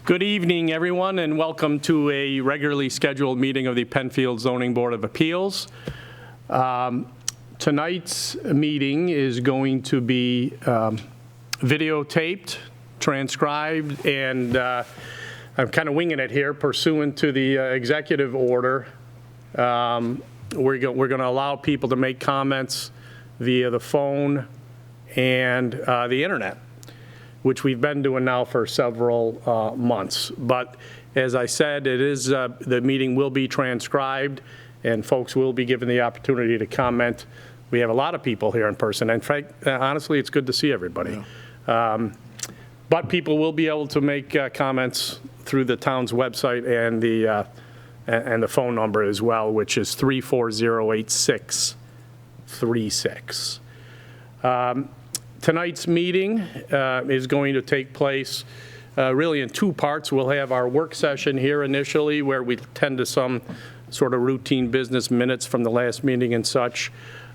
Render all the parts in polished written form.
Good evening, everyone, and welcome to a regularly scheduled meeting of the Penfield Zoning Board of Appeals. Tonight's meeting is going to be videotaped, transcribed, and I'm kind of winging it here pursuant to the executive order. We're going to allow people to make comments via the phone and the internet, which we've been doing now for several months. But as I said, it is the meeting will be transcribed, and folks will be given the opportunity to comment. We have a lot of people here in person, and honestly, it's good to see everybody. Yeah. But people will be able to make comments through the town's website and the phone number as well, which is 340-8636. Tonight's meeting is going to take place really in two parts. We'll have our work session here initially, where we tend to some sort of routine business minutes from the last meeting and such.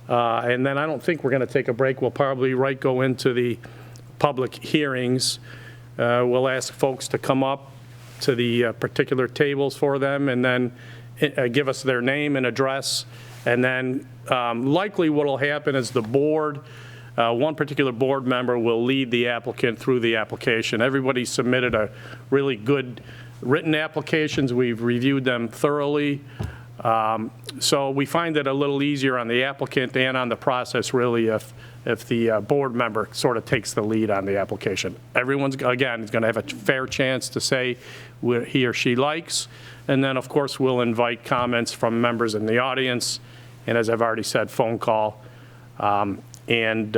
And then I don't think we're going to take a break. We'll probably go into the public hearings. We'll ask folks to come up to the particular tables for them and then give us their name and address. And then likely what will happen is the board, one particular board member will lead the applicant through the application. Everybody submitted a really good written applications. We've reviewed them thoroughly. So we find it a little easier on the applicant and on the process, really, if the board member sort of takes the lead on the application. Everyone's, again, is going to have a fair chance to say what he or she likes. And then, of course, we'll invite comments from members in the audience. And as I've already said, phone call. And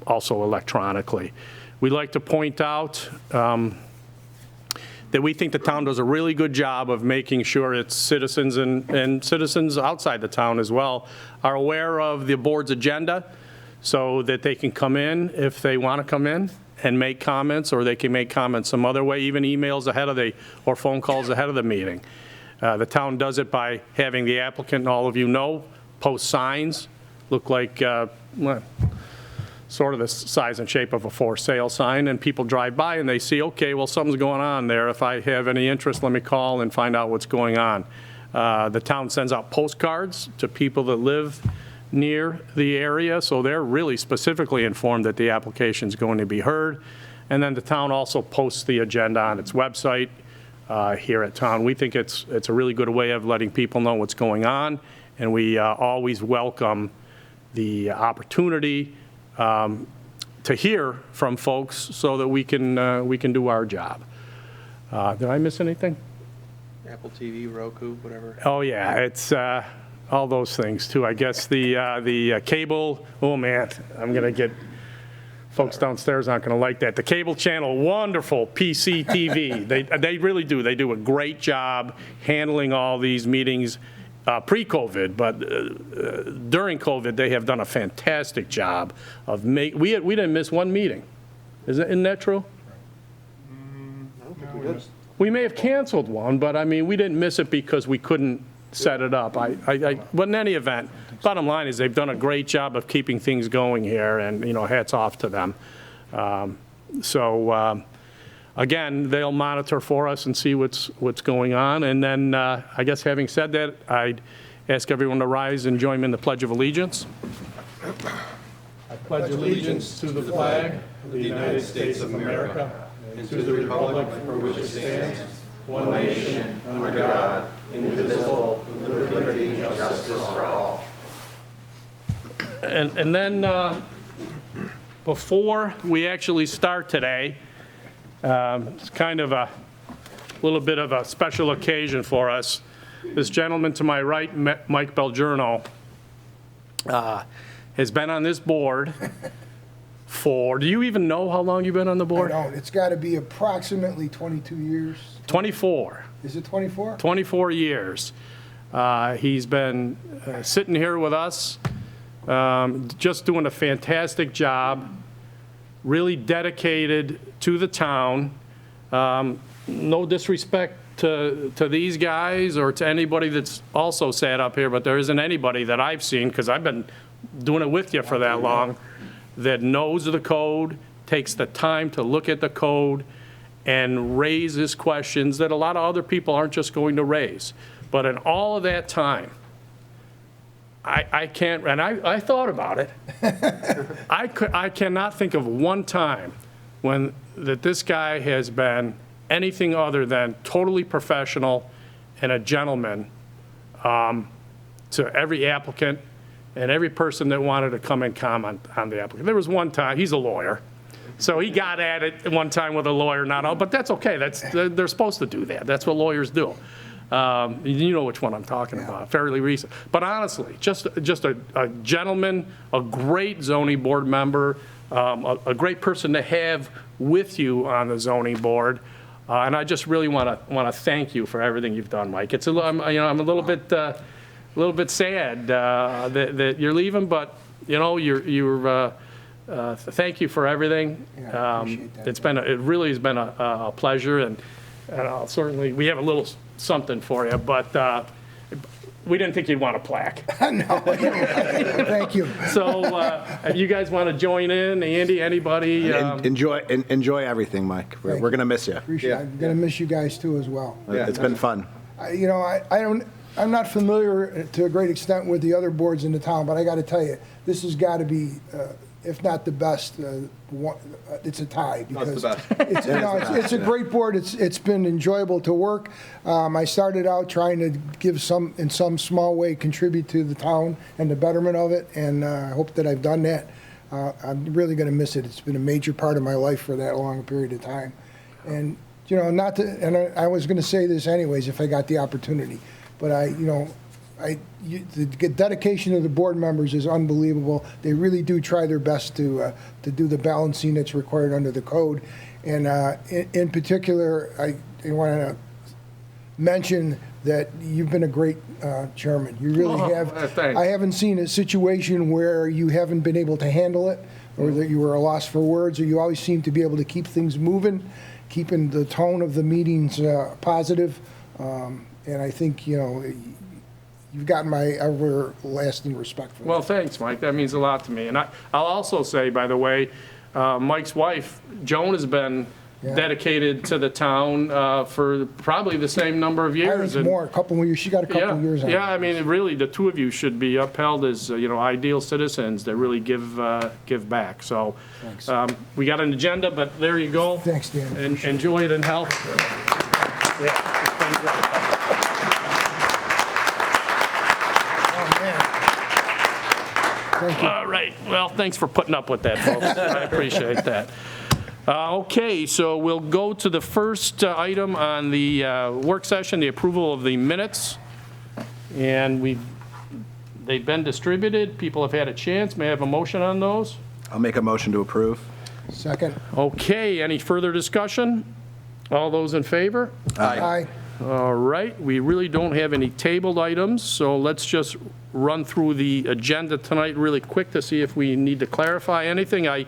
also electronically. We'd like to point out that we think the town does a really good job of making sure its citizens and citizens outside the town as well are aware of the board's agenda so that they can come in if they want to come in and make comments, or they can make comments some other way, even emails ahead of or phone calls ahead of the meeting. The town does it by having the applicant, and all of you know, post signs, look like sort of the size and shape of a for sale sign, and people drive by and they see, okay, well, something's going on there. If I have any interest, let me call and find out what's going on. The town sends out postcards to people that live near the area, so they're really specifically informed that the application is going to be heard. And then the town also posts the agenda on its website here at town. We think it's a really good way of letting people know what's going on, and we always welcome the opportunity to hear from folks so that we can do our job. Did I miss anything? Apple TV, Roku, whatever. Oh yeah, it's all those things too. I guess the cable. Oh man, I'm gonna get folks downstairs aren't gonna like that. The cable channel, wonderful PC TV. They really do. They do a great job handling all these meetings. Pre-COVID, but during COVID, they have done a fantastic job of we didn't miss one meeting. Isn't that true? I don't think we did. We may have canceled one, but I mean, we didn't miss it because we couldn't set it up. But in any event, bottom line is they've done a great job of keeping things going here, and hats off to them. Again, they'll monitor for us and see what's going on. And then, I guess having said that, I'd ask everyone to rise and join me in the Pledge of Allegiance. I pledge allegiance to the flag of the United States of America and to the republic for which it stands, one nation, under God, indivisible, with liberty and justice for all. And then, before we actually start today, it's kind of a little bit of a special occasion for us. This gentleman to my right, Mike Belgiorno, has been on this board for, do you even know how long you've been on the board? I don't. It's got to be approximately 22 years. 24. Is it 24? 24 years. He's been sitting here with us, just doing a fantastic job. Really dedicated to the town. No disrespect to these guys or to anybody that's also sat up here, but there isn't anybody that I've seen, because I've been doing it with you for that long, that knows the code, takes the time to look at the code, and raises questions that a lot of other people aren't just going to raise. But in all of that time, I can't, and I thought about it. I cannot think of one time when that this guy has been anything other than totally professional and a gentleman to every applicant and every person that wanted to come and comment on the applicant. There was one time, he's a lawyer, so he got at it one time with a lawyer, not all, but that's okay. They're supposed to do that. That's what lawyers do. You know which one I'm talking about, fairly recent. But honestly, just a gentleman, a great zoning board member, a great person to have with you on the zoning board. And I just really want to thank you for everything you've done, Mike. It's I'm a little bit sad that you're leaving, but you're thank you for everything. Yeah, I appreciate that. It really has been a pleasure, and I'll certainly, we have a little something for you, but we didn't think you'd want a plaque. No, thank you. So if you guys want to join in, Andy, anybody? Enjoy everything, Mike. We're going to miss you. Appreciate it. I'm going to miss you guys too as well. It's been fun. I'm not familiar to a great extent with the other boards in the town, but I got to tell you, this has got to be, if not the best, it's a tie. Because the best. it's a great board. It's been enjoyable to work. I started out trying to give in some small way, contribute to the town and the betterment of it, and I hope that I've done that. I'm really going to miss it. It's been a major part of my life for that long period of time. And I was going to say this anyways if I got the opportunity, but the dedication of the board members is unbelievable. They really do try their best to do the balancing that's required under the code. And in particular, I want to mention that you've been a great chairman. You really have. Thanks. I haven't seen a situation where you haven't been able to handle it, or that you were a loss for words, or you always seem to be able to keep things moving, keeping the tone of the meetings positive. And I think, you've got my everlasting respect for that. Well, thanks, Mike. That means a lot to me. And I'll also say, by the way, Mike's wife, Joan, has been dedicated to the town for probably the same number of years. I think more, a couple of years. She got a couple of years on it. Yeah, I mean, really, the two of you should be upheld as, ideal citizens that really give back. So we got an agenda, but there you go. Thanks, Dan. And enjoy it in health. Yeah, it's been great. Thank you. All right. Well, thanks for putting up with that, folks. I appreciate that. Okay, so we'll go to the first item on the work session, the approval of the minutes. And they've been distributed. People have had a chance. May I have a motion on those? I'll make a motion to approve. Second. Okay, any further discussion? All those in favor? Aye. All right, we really don't have any tabled items, so let's just run through the agenda tonight really quick to see if we need to clarify anything. I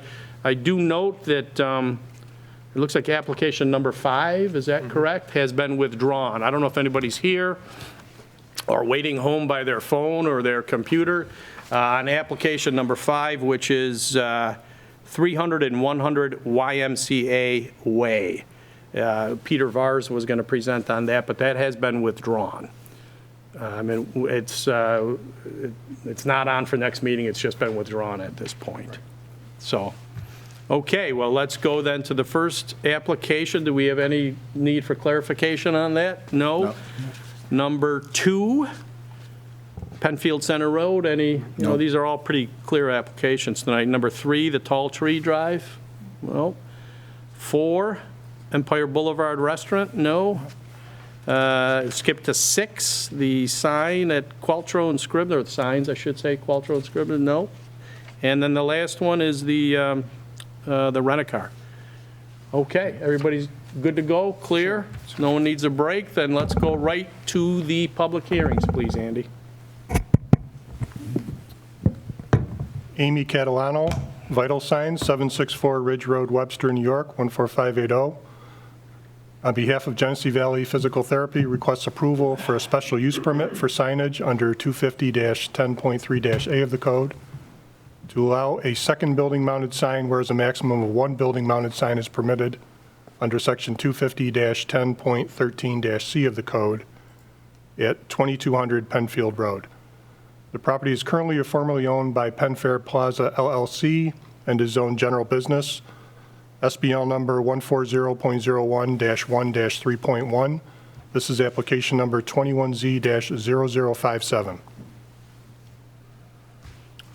do note that it looks like application number 5, is that correct, has been withdrawn. I don't know if anybody's here or waiting home by their phone or their computer. On application number 5, which is 300 and 100 YMCA Way. Peter Vars was going to present on that, but that has been withdrawn. I mean, it's not on for next meeting. It's just been withdrawn at this point. So, okay, well, let's go then to the first application. Do we have any need for clarification on that? No. Number 2, Penfield Center Road. These are all pretty clear applications tonight. Number 3, the Tall Tree Drive. Well, 4. Empire Boulevard Restaurant, no. Skip to 6, the sign at Qualtrough and Scribner, the signs, I should say, Qualtrough and Scribner, no. And then the last one is the rent-a-car. Okay, everybody's good to go, clear? No one needs a break, then let's go right to the public hearings, please, Andy. Amy Catalano, Vital Signs, 764 Ridge Road, Webster, New York, 14580. On behalf of Genesee Valley Physical Therapy, requests approval for a special use permit for signage under 250-10.3-A of the code to allow a second building-mounted sign, whereas a maximum of 1 building-mounted sign is permitted under Section 250-10.13-C of the code at 2200 Penfield Road. The property is currently formerly owned by Penfair Plaza LLC and is zoned general business. SBL number 140.01-1-3.1. This is application number 21Z-0057.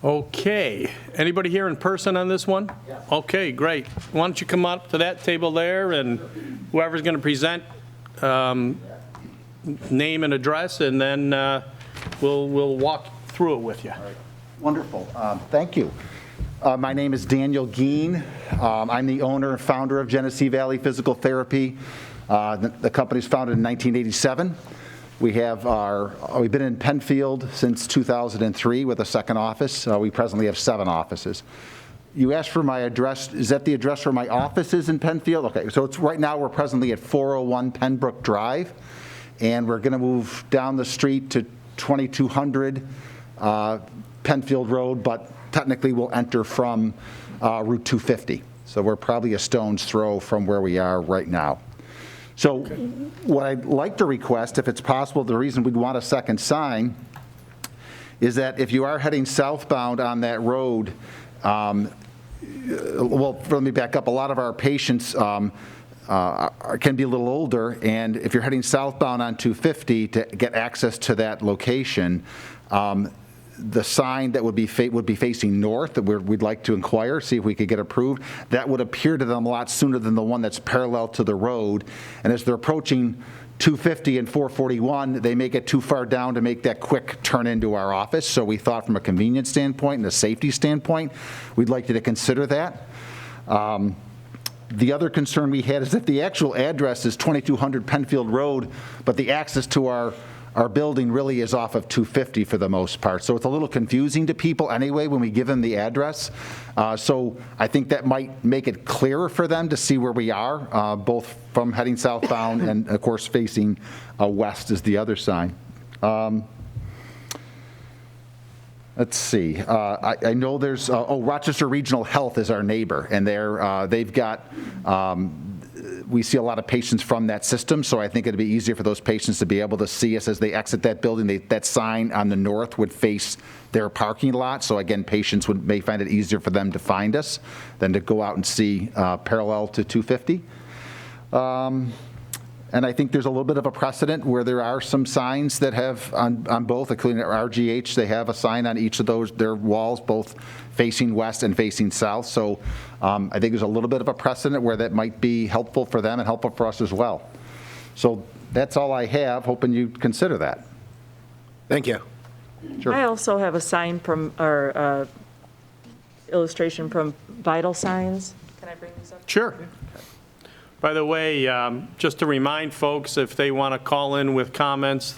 Okay. Anybody here in person on this one? Yeah. Okay, great. Why don't you come up to that table there, and whoever's going to present, name and address, and then we'll walk through it with you. Wonderful. Thank you. My name is Daniel Geen. I'm the owner and founder of Genesee Valley Physical Therapy. The company's founded in 1987. We've been in Penfield since 2003 with a second office. We presently have 7 offices. You asked for my address. Is that the address where my office is in Penfield? Okay, so right now we're presently at 401 Penbrook Drive, and we're going to move down the street to 2200 Penfield Road, but technically we'll enter from Route 250. So we're probably a stone's throw from where we are right now. So what I'd like to request, if it's possible, the reason we'd want a second sign is that if you are heading southbound on that road, well, let me back up. A lot of our patients can be a little older, and if you're heading southbound on 250 to get access to that location, the sign that would be facing north that we'd like to inquire, see if we could get approved, that would appear to them a lot sooner than the one that's parallel to the road. And as they're approaching 250 and 441, they may get too far down to make that quick turn into our office. So we thought from a convenience standpoint and a safety standpoint, we'd like you to consider that. The other concern we had is that the actual address is 2200 Penfield Road, but the access to our building really is off of 250 for the most part. So it's a little confusing to people anyway when we give them the address. So I think that might make it clearer for them to see where we are, both from heading southbound and, of course, facing west is the other sign. Let's see. I know there's, Rochester Regional Health is our neighbor, and they've got, we see a lot of patients from that system, so I think it'd be easier for those patients to be able to see us as they exit that building. That sign on the north would face their parking lot, so again, patients may find it easier for them to find us than to go out and see parallel to 250. And I think there's a little bit of a precedent where there are some signs that have on both, including at RGH, they have a sign on each of their walls, both facing west and facing south. So I think there's a little bit of a precedent where that might be helpful for them and helpful for us as well. So that's all I have, hoping you consider that. Thank you. Sure. I also have a sign from, or illustration from Vital Signs. Can I bring these up? Sure. By the way, just to remind folks, if they want to call in with comments,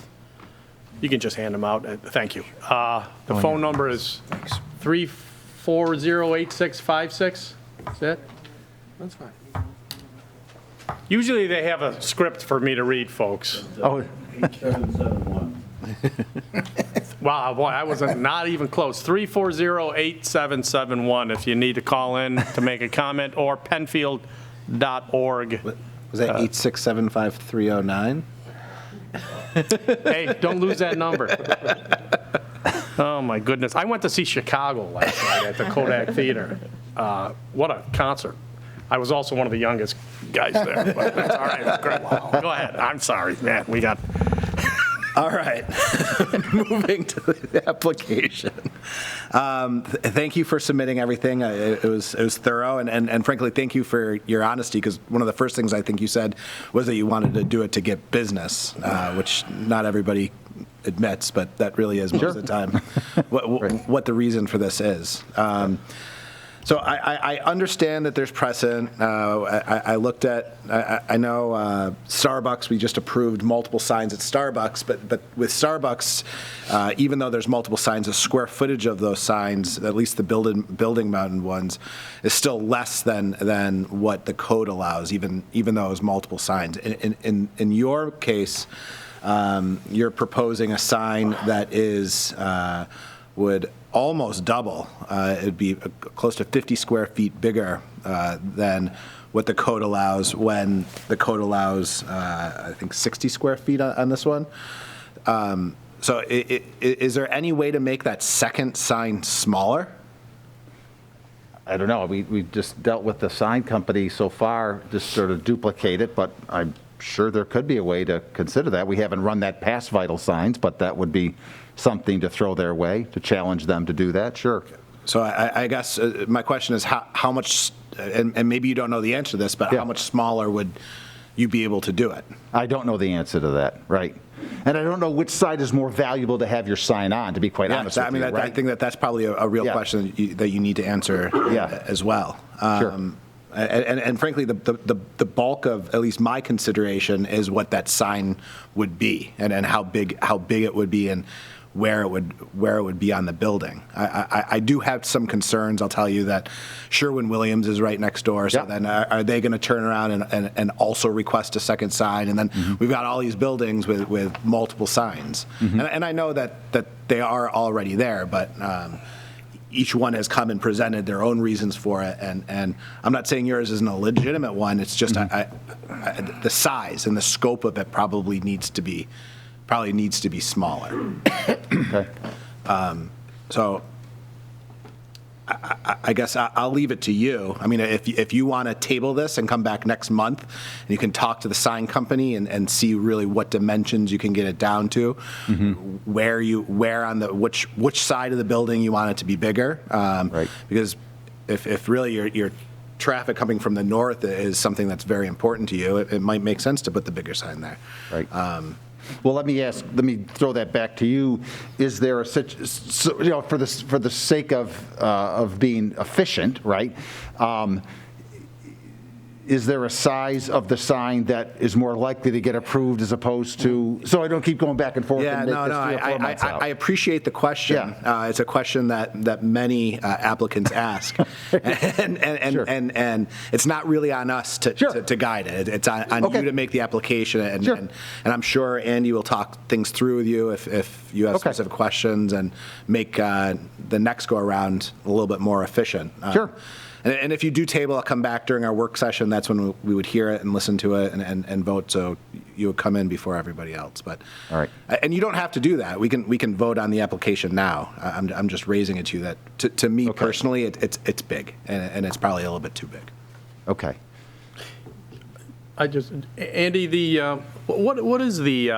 you can just hand them out. Thank you. The phone number is 340-8656. Is that? That's fine. Usually they have a script for me to read, folks. Oh, 8771. Wow, boy, I wasn't not even close. 340-8771 if you need to call in to make a comment, or Penfield.org. Was that 8675309? Hey, don't lose that number. Oh, my goodness. I went to see Chicago last night at the Kodak Theater. What a concert. I was also one of the youngest guys there, but that's all right. It was great. Go ahead. I'm sorry, man. We got... All right, moving to the application. Thank you for submitting everything. It was thorough, and frankly, thank you for your honesty, because one of the first things I think you said was that you wanted to do it to get business, which not everybody admits, but that really is most of the time what the reason for this is. So I understand that there's precedent. I looked at, I know Starbucks, we just approved multiple signs at Starbucks, but with Starbucks, even though there's multiple signs, the square footage of those signs, at least the building mounted ones, is still less than what the code allows, even though it's multiple signs. In your case, you're proposing a sign that would almost double. It'd be close to 50 square feet bigger than what the code allows when the code allows, I think, 60 square feet on this one. So is there any way to make that second sign smaller? I don't know, we've just dealt with the sign company so far, just sort of duplicate it, but I'm sure there could be a way to consider that. We haven't run that past Vital Signs, but that would be something to throw their way, to challenge them to do that, sure. So I guess my question is how much, and maybe you don't know the answer to this, but Yeah. how much smaller would you be able to do it? I don't know the answer to that, right. And I don't know which side is more valuable to have your sign on, to be quite honest with you, I right? think that's probably a real Yeah. question that you need to answer Yeah. as well. Sure. And frankly, the bulk of at least my consideration is what that sign would be, and how big it would be, and where it would be on the building. I do have some concerns. I'll tell you that Sherwin-Williams is right next door. So Yeah. then are they going to turn around and also request a second sign? And then we've got all these buildings with multiple signs. And I know that they are already there, but each one has come and presented their own reasons for it. And I'm not saying yours isn't a legitimate one. It's just the size and the scope of it probably needs to be smaller. Okay. So I guess I'll leave it to you. I mean, if you want to table this and come back next month, and you can talk to the sign company and see really what dimensions you can get it down to, where on which side of the building you want it to be bigger. Right. Because if really your traffic coming from the north is something that's very important to you, it might make sense to put the bigger sign there. Right. Well, let me throw that back to you. Is there for the sake of being efficient, right? Is there a size of the sign that is more likely to get approved as opposed to, so I don't keep going back and forth Yeah, and make no, this 3 or 4 months out? I appreciate the question. Yeah. It's a question that many applicants ask, and it's not really on us to guide it. It's on Okay. you to make the application, Sure. and I'm sure Andy will talk things through with you if you have Okay. specific questions, and make the next go around a little bit more efficient. Sure. And if you do table, I'll come back during our work session. That's when we would hear it and listen to it and vote. So you would come in before everybody else. But All right. And you don't have to do that. We can vote on the application now. I'm just raising it to you that to me personally, it's big, and it's probably a little bit too big. Okay. Andy, what is the,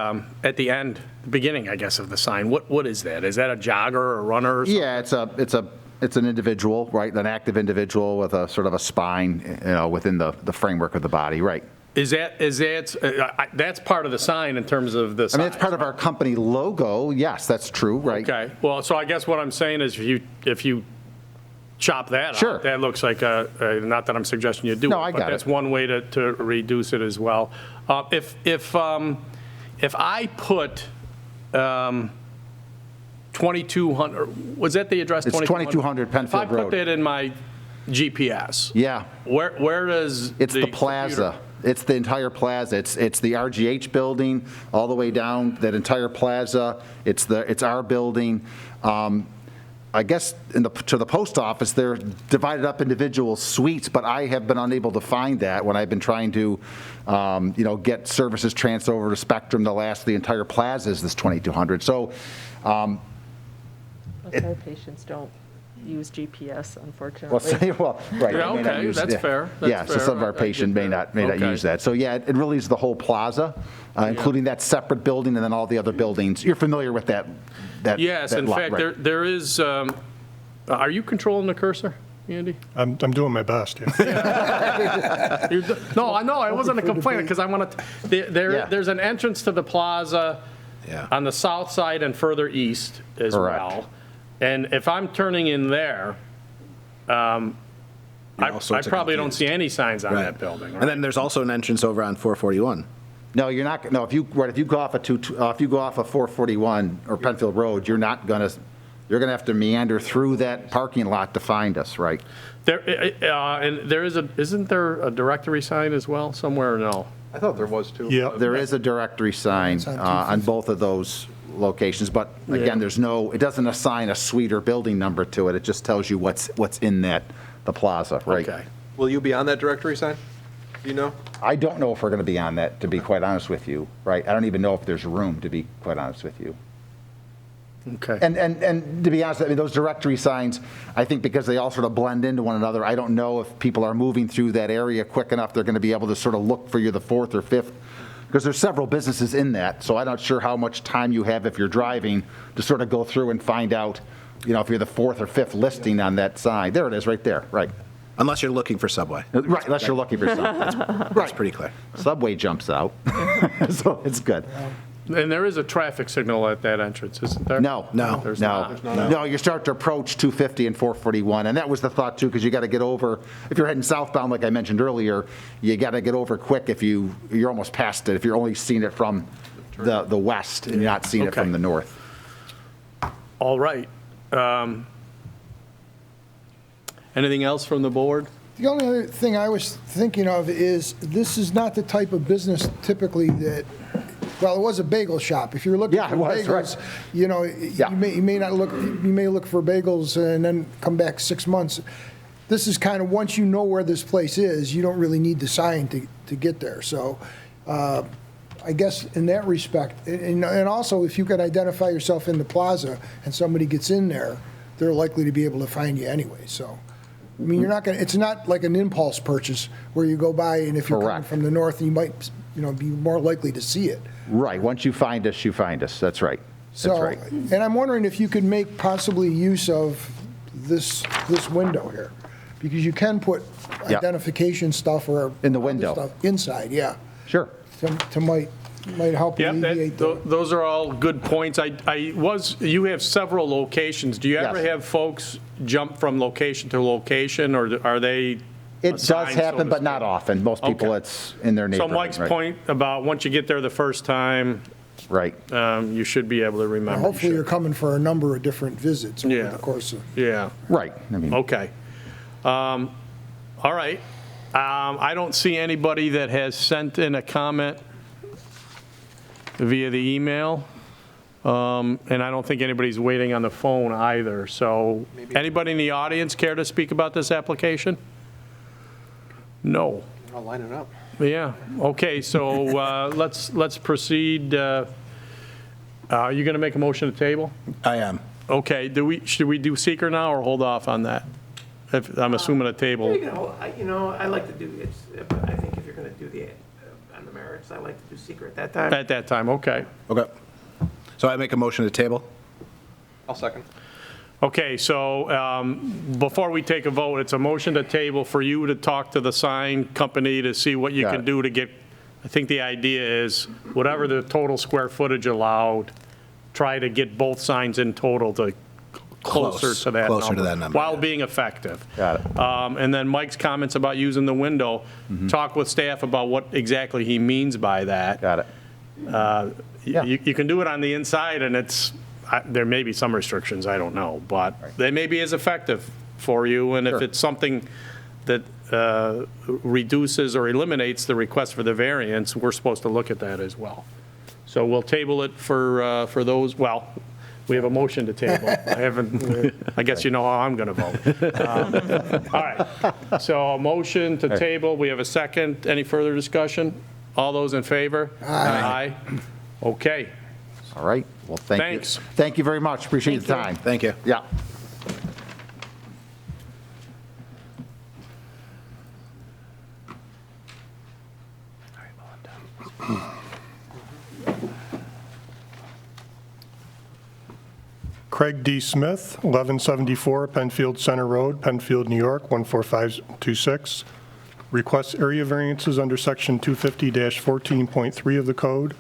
at the end, the beginning, I guess, of the sign? What is that? Is that a jogger or a runner or something? Yeah, it's an individual, right? An active individual with a sort of a spine, within the framework of the body, right? That's part of the sign in terms of the I mean, it's part of our company logo. Yes, that's true, right? Okay. Well, so I guess what I'm saying is if you chop that Sure. out, that looks like not that I'm suggesting you do No, it, I but got that's it. one way to reduce it as well. If I put 2200, was that the address? It's 2200 Penfield If I put Road. that in my GPS, Yeah. where does It's the computer- plaza. It's the entire plaza. It's the RGH building all the way down, that entire plaza. It's our building. I guess to the post office, they're divided up individual suites, but I have been unable to find that when I've been trying to, get services transferred over to Spectrum. The entire plaza is this 2200. So, Most of our patients don't use GPS, unfortunately. well, right. Yeah, they may not okay, use- that's yeah. fair, that's Yeah, so fair. some of our I get patients may that. not Okay. use that. So, yeah, it really is the whole plaza, including that separate building and then all the other buildings. You're familiar with that Yes, that in lot, fact, right? there is, are you controlling the cursor, Andy? I'm doing my best, yeah. No, I know, I wasn't a complaint, because I want to, Yeah. there's an entrance to the plaza Yeah. on the south side and further east as Correct. well. And if I'm turning in there, I all sorts of probably don't confused. see any signs on Right. that building, right? And then there's also an entrance over on 441. No, you're not, no, if you go off of 441 or Penfield Road, you're going to have to meander through that parking lot to find us, right? And isn't there a directory sign as well somewhere, or no? I thought there was too. Yeah. There is a directory sign on both of those locations, but again, it doesn't assign a suite or building number to it. It just tells you what's in the plaza, right? Okay. Will you be on that directory sign? Do you know? I don't know if we're going to be on that, to be quite honest with you, right? I don't even know if there's room, to be quite honest with you. Okay. And to be honest, I mean, those directory signs, I think because they all sort of blend into one another, I don't know if people are moving through that area quick enough, they're going to be able to sort of look for you the 4th or 5th, because there's several businesses in that, so I'm not sure how much time you have if you're driving to sort of go through and find out, you know, if you're the 4th or 5th listing on that sign. There it is, right there, right. Unless you're looking for Subway. Right, unless you're looking for something. That's pretty clear. Subway jumps out, so it's good. And there is a traffic signal at that entrance, isn't there? No, There's not. no, you start to approach 250 and 441, and that was the thought too, because you got to get over, if you're heading southbound, like I mentioned earlier, you got to get over quick if you're almost past it, if you're only seeing it from the west and you're not seeing it Okay. from the north. All right. Anything else from the board? The only other thing I was thinking of is, this is not the type of business typically that, well, it was a bagel shop. If you're looking Yeah, for it was, bagels, right. you know, Yeah. you may not look, you may look for bagels and then come back 6 months. This is kind of, once you know where this place is, you don't really need the sign to get there. So I guess in that respect, and also if you can identify yourself in the plaza and somebody gets in there, they're likely to be able to find you anyway, so. I mean, you're not going to, it's not like an impulse purchase where you go by and if you're coming Correct. from the north, you might, you know, be more likely to see it. Right, once you find us, you find us, that's right. That's So, right. and I'm wondering if you could make possibly use of this window here, because you can put Yeah. identification stuff or. In the other window. stuff inside, yeah, Sure. to might help Yeah, alleviate the. those are all good points. You have several locations. Do you ever Yes. have folks jump from location to location, or are they It does assigned, so happen, to but not speak? often. Most people, Okay. it's in their So neighborhood. Mike's right. point about once you get there the first time, Right. you should be able to remember. Hopefully you're coming for a number of different visits over Yeah. the course of. Yeah, Right, I mean. okay. All right. I don't see anybody that has sent in a comment via the email. And I don't think anybody's waiting on the phone either. So anybody in the audience care to speak about this application? No. I'll line it up. Yeah, okay, so let's proceed. Are you going to make a motion to table? I am. Okay, should we do seeker now or hold off on that? I'm assuming a table. I like to do, I think if you're going to do on the merits, I like to do secret at that time. At that time, okay. Okay. So I make a motion to table? I'll second. Okay, so before we take a vote, it's a motion to table for you to talk to the sign company to see what you Got can it. do to get, I think the idea is, whatever the total square footage allowed, try to get both signs in total to closer to that number. Closer to that number, While yeah. being effective. Got it. And then Mike's comments about using the window, talk with staff about what exactly he means by that. Got it. Yeah. You can do it on the inside, and there may be some restrictions, I don't know, but they may be as effective for you, and if Sure. it's something that reduces or eliminates the request for the variance, we're supposed to look at that as well. So we'll table it for those, well, we have a motion to table. I guess you know how I'm going to vote. All right, so a motion to table, we have a second. Any further discussion? All those in favor? Aye. Okay. All right, well, thank you. Thanks. Thank you very much, appreciate the time. Thank you. Yeah. Craig D. Smith, 1174 Penfield Center Road, Penfield, New York, 14526. Requests area variances under Section 250-14.3 of the code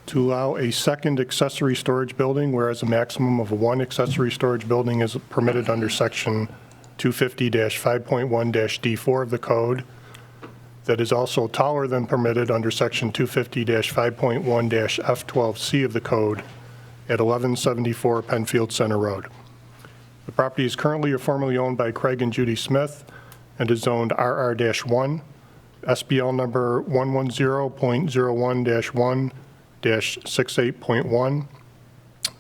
to allow a second accessory storage building, whereas a maximum of one accessory storage building is permitted under Section 250-5.1-D4 of the code. That is also taller than permitted under Section 250-5.1-F12C of the code at 1174 Penfield Center Road. The property is currently or formerly owned by Craig and Judy Smith and is zoned RR-1, SBL number 110.01-1-68.1.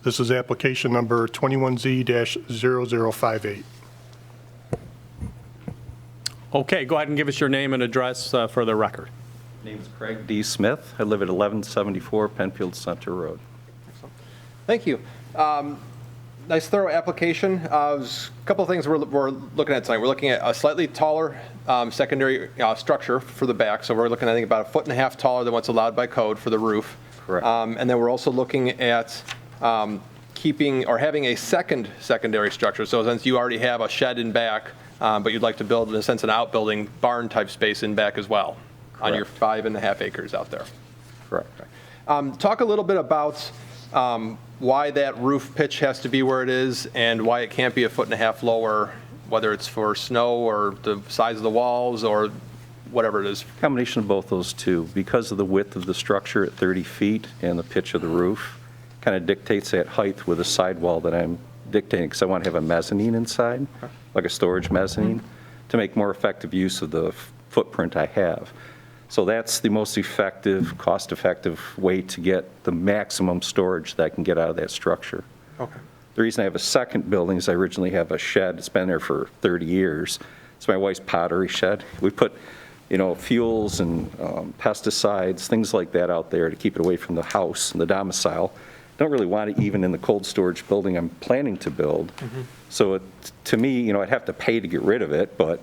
This is application number 21Z-0058. Okay, go ahead and give us your name and address for the record. Name is Craig D. Smith. I live at 1174 Penfield Center Road. Thank you. Nice thorough application. There's a couple of things we're looking at tonight. We're looking at a slightly taller secondary structure for the back. So we're looking, I think, about 1.5 feet taller than what's allowed by code for the roof. Correct. And then we're also looking at keeping or having a secondary structure. So since you already have a shed in back, but you'd like to build, in a sense, an outbuilding barn type space in back as well on your 5.5 acres out there. Correct. Talk a little bit about why that roof pitch has to be where it is and why it can't be 1.5 feet lower, whether it's for snow or the size of the walls or whatever it is. Combination of both those two. Because of the width of the structure at 30 feet and the pitch of the roof, kind of dictates that height with a sidewall that I'm dictating, because I want to have a mezzanine inside, like a storage mezzanine, to make more effective use of the footprint I have. So that's the most effective, cost-effective way to get the maximum storage that I can get out of that structure. Okay. The reason I have a second building is I originally have a shed. It's been there for 30 years. It's my wife's pottery shed. We put, fuels and pesticides, things like that out there to keep it away from the house and the domicile. Don't really want it even in the cold storage building I'm planning to build. So to me, I'd have to pay to get rid of it, but,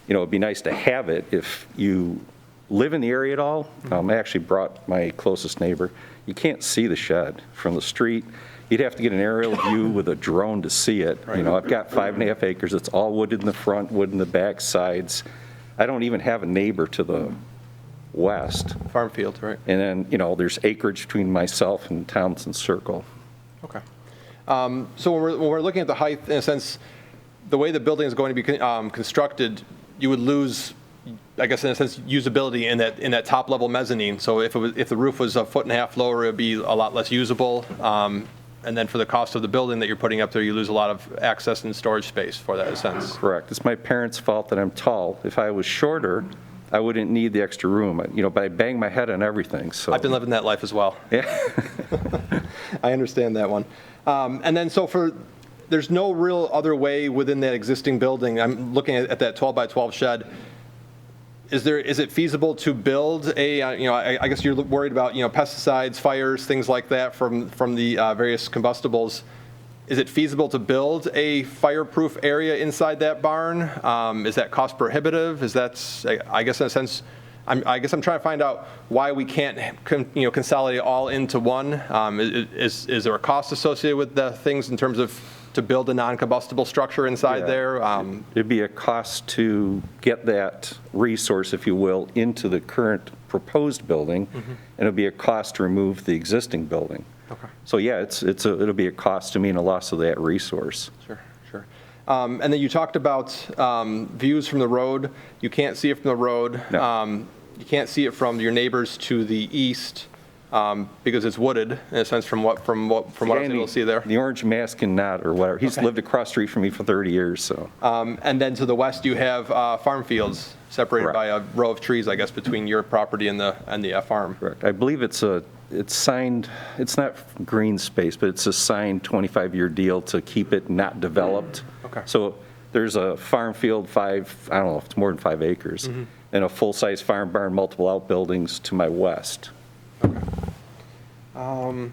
it'd be nice to have it if you live in the area at all. I actually brought my closest neighbor. You can't see the shed from the street. You'd have to get an aerial view with a drone to see it. I've got 5.5 acres. It's all wood in the front, wood in the back sides. I don't even have a neighbor to the west. Farm field, right? And then, there's acreage between myself and Townsend Circle. Okay. So when we're looking at the height, in a sense, the way the building is going to be constructed, you would lose, I guess, in a sense, usability in that top level mezzanine. So if the roof was 1.5 feet lower, it would be a lot less usable. And then for the cost of the building that you're putting up there, you lose a lot of access and storage space for that, in a sense. Correct. It's my parents' fault that I'm tall. If I was shorter, I wouldn't need the extra room. But I bang my head on everything. So I've been living that life as well. Yeah. I understand that one. And then there's no real other way within that existing building. I'm looking at that 12 by 12 shed. Is it feasible to build a, I guess you're worried about, pesticides, fires, things like that from the various combustibles. Is it feasible to build a fireproof area inside that barn? Is that cost prohibitive? I guess in a sense, I'm trying to find out why we can't, consolidate all into one. Is there a cost associated with the things in terms of to build a non-combustible structure inside there? It'd be a cost to get that resource, if you will, into the current proposed building, and it'll be a cost to remove the existing building. Okay. So yeah, it'll be a cost to me and a loss of that resource. Sure. And then you talked about views from the road. You can't see it from the road. No. You can't see it from your neighbors to the east because it's wooded, in a sense, from what I was able to see there. The orange mask and not or whatever. He's lived across the street from me for 30 years. So. And then to the west, you have farm fields separated by a row of trees, I guess, between your property and the farm. Correct. I believe it's signed, it's not green space, but it's a signed 25-year deal to keep it not developed. Okay. So there's a farm field, I don't know if it's more than 5 acres, and a full-size farm barn, multiple outbuildings to my west. Okay.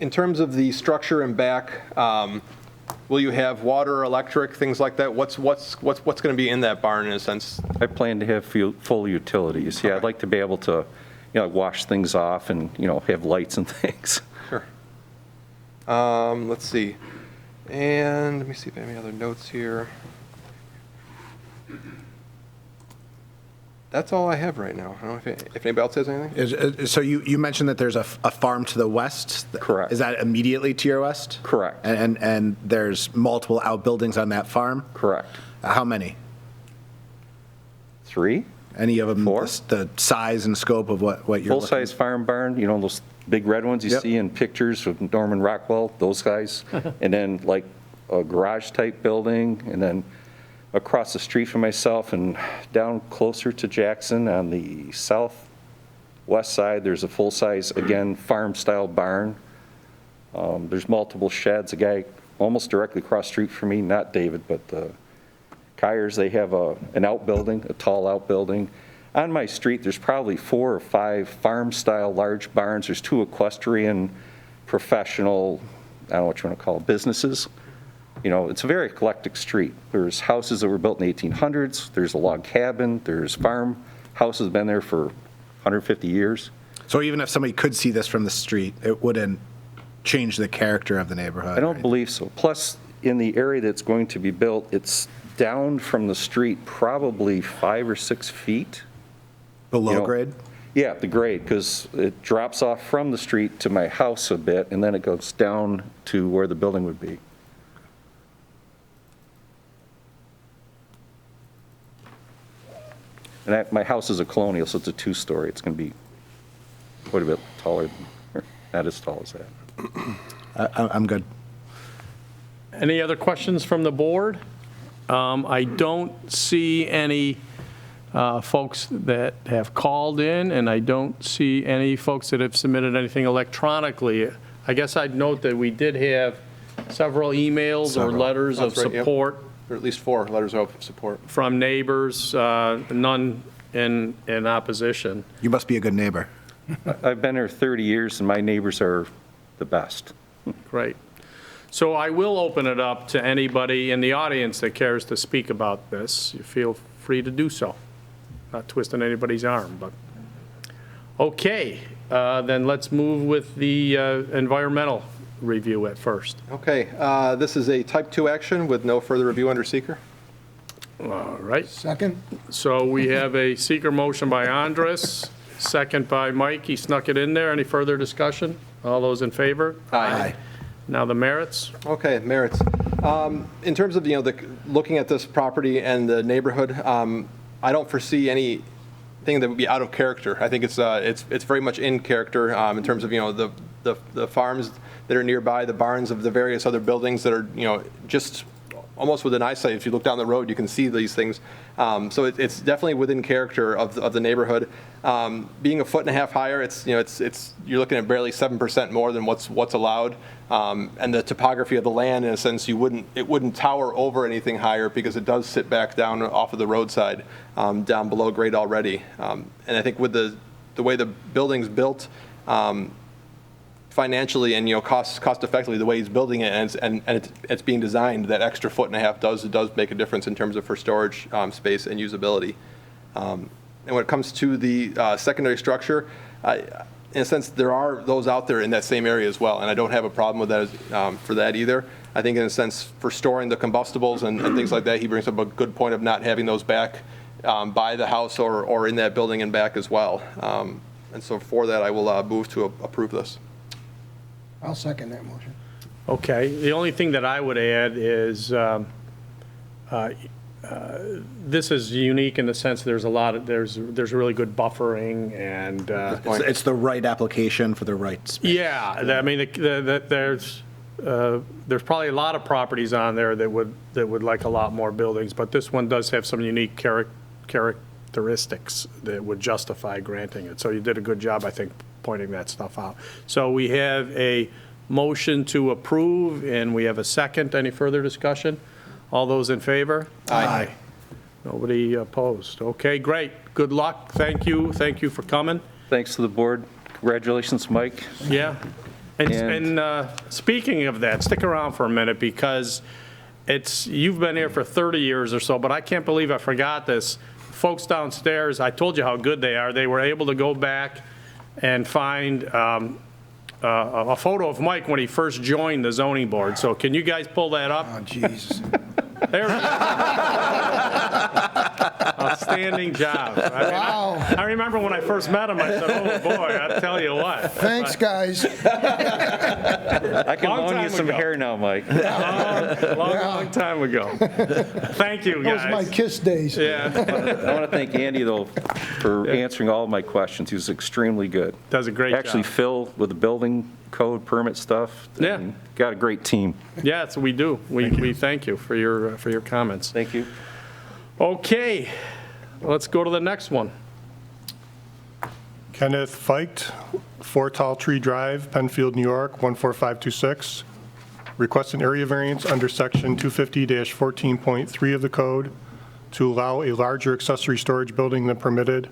In terms of the structure and back, will you have water, electric, things like that? What's going to be in that barn in a sense? I plan to have full utilities. Yeah, I'd like to be able to, wash things off and, have lights and things. Sure. Let's see. And let me see if I have any other notes here. That's all I have right now. I don't know if anybody else has anything. So you mentioned that there's a farm to the west? Correct. Is that immediately to your west? Correct. And there's multiple outbuildings on that farm? Correct. How many? 3? Any of them? 4? The size and scope of what you're Full-size farm barn, those big red ones you see in pictures of Norman Rockwell, those guys. And then like a garage-type building, and then across the street from myself and down closer to Jackson on the southwest side, there's a full-size, again, farm-style barn. There's multiple sheds. A guy almost directly across the street from me, not David, but the Kyers, they have an outbuilding, a tall outbuilding. On my street, there's probably 4 or 5 farm-style large barns. There's 2 equestrian professional, I don't know what you want to call it, businesses. You know, it's a very eclectic street. There's houses that were built in the 1800s. There's a log cabin. There's farm houses been there for 150 years. So even if somebody could see this from the street, it wouldn't change the character of the neighborhood? I don't believe so. Plus, in the area that's going to be built, it's down from the street probably 5 or 6 feet. Below grade? Yeah, the grade, because it drops off from the street to my house a bit, and then it goes down to where the building would be. And my house is a colonial, so it's a 2-story. It's going to be quite a bit taller, or not as tall as that. I'm good. Any other questions from the board? I don't see any folks that have called in, and I don't see any folks that have submitted anything electronically. I guess I'd note that we did have several emails or letters of That's right, yep. support Or at least 4 letters of support. from neighbors, none in opposition. You must be a good neighbor. I've been here 30 years, and my neighbors are the best. Great. So I will open it up to anybody in the audience that cares to speak about this. You feel free to do so. Not twisting anybody's arm, but. Okay, then let's move with the environmental review at first. Okay, this is a type 2 action with no further review under seeker. All right. Second? So we have a seeker motion by Andres, second by Mike. He snuck it in there. Any further discussion? All those in favor? Aye. Now the merits. Okay, merits. In terms of, looking at this property and the neighborhood, I don't foresee anything that would be out of character. I think it's very much in character in terms of, the farms that are nearby, the barns of the various other buildings that are, just almost within eyesight. If you look down the road, you can see these things. So it's definitely within character of the neighborhood. Being 1.5 feet higher, you're looking at barely 7% more than what's allowed. And the topography of the land, in a sense, it wouldn't tower over anything higher because it does sit back down off of the roadside, down below grade already. And I think with the way the building's built, financially and cost effectively, the way he's building it and it's being designed, that extra 1.5 feet does make a difference in terms of for storage space and usability. And when it comes to the secondary structure, in a sense, there are those out there in that same area as well, and I don't have a problem with that for that either. I think in a sense, for storing the combustibles and things like that, he brings up a good point of not having those back by the house or in that building and back as well. And so for that, I will move to approve this. I'll second that motion. Okay. The only thing that I would add is this is unique in the sense there's there's really good buffering and It's the right application for the right space. yeah. I mean, there's probably a lot of properties on there that would like a lot more buildings, but this one does have some unique characteristics that would justify granting it. So you did a good job, I think, pointing that stuff out. So we have a motion to approve, and we have a second. Any further discussion? All those in favor? Aye. Nobody opposed. Okay, great. Good luck. Thank you. Thank you for coming. Thanks to the board. Congratulations, Mike. Yeah. And speaking of that, stick around for a minute because you've been here for 30 years or so, but I can't believe I forgot this. Folks downstairs, I told you how good they are. They were able to go back and find a photo of Mike when he first joined the zoning board. So can you guys pull that up? Oh, Jesus. There we go. Outstanding job. Wow. I remember when I first met him, I said, oh, boy, I tell you what. Thanks, guys. I can Long loan you time some ago. hair now, Mike. Long time ago. Thank you, Those guys. my KISS days. Yeah, I want to thank Andy, though, for answering all of my questions. He was extremely good. does a great Actually, job. Phil, with the building code permit stuff, Yeah. Got a great team. Yes, we do. We thank you for your comments. Thank you. Okay, let's go to the next one. Kenneth Feicht, 4 Tall Tree Drive, Penfield, New York, 14526. Request an area variance under section 250-14.3 of the code to allow a larger accessory storage building than permitted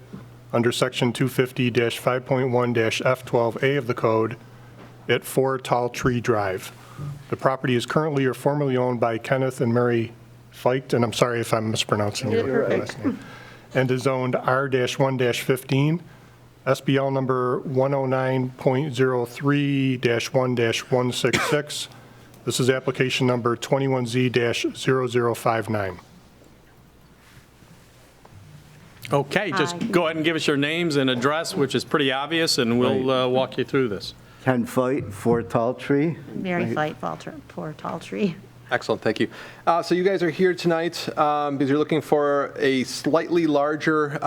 under Section 250-5.1-F12A of the code at 4 Tall Tree Drive. The property is currently or formerly owned by Kenneth and Mary Feicht, and I'm sorry if I'm mispronouncing your last name, and is zoned R-1-15, SBL number 109.03-1-166. This is application number 21Z-0059. Okay, just go ahead and give us your names and address, which is pretty obvious, and we'll walk you through this. Ken Feicht, 4 Tall Tree. Mary Feicht, for Tall Tree. Excellent, thank you. So you guys are here tonight because you're looking for a slightly larger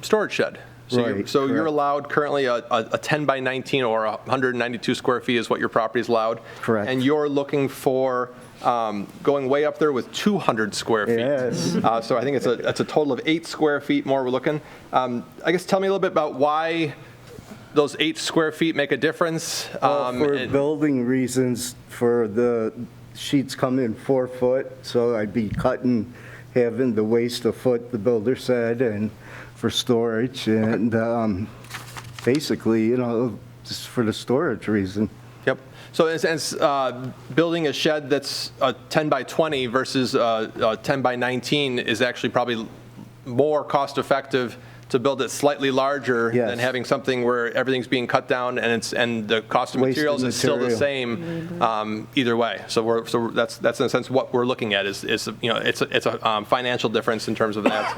storage shed. Right, So you're correct. allowed currently a 10 by 19 or 192 square feet is what your property is allowed. Correct. And you're looking for going way up there with 200 square feet. Yes. So I think it's a total of 8 square feet more we're looking. I guess tell me a little bit about why those 8 square feet make a difference. For building reasons, for the sheets come in 4 foot, so I'd be cutting, having to waste a foot, the builder said, and for storage, and basically, you know, just for the storage reason. Yep. So in a sense, building a shed that's a 10 by 20 versus a 10 by 19 is actually probably more cost effective to build it slightly larger Yes. than having something where everything's being cut down and the cost of Wasted materials is still the material. same either way. So that's in a sense what we're looking at is you know it's a financial difference in terms of that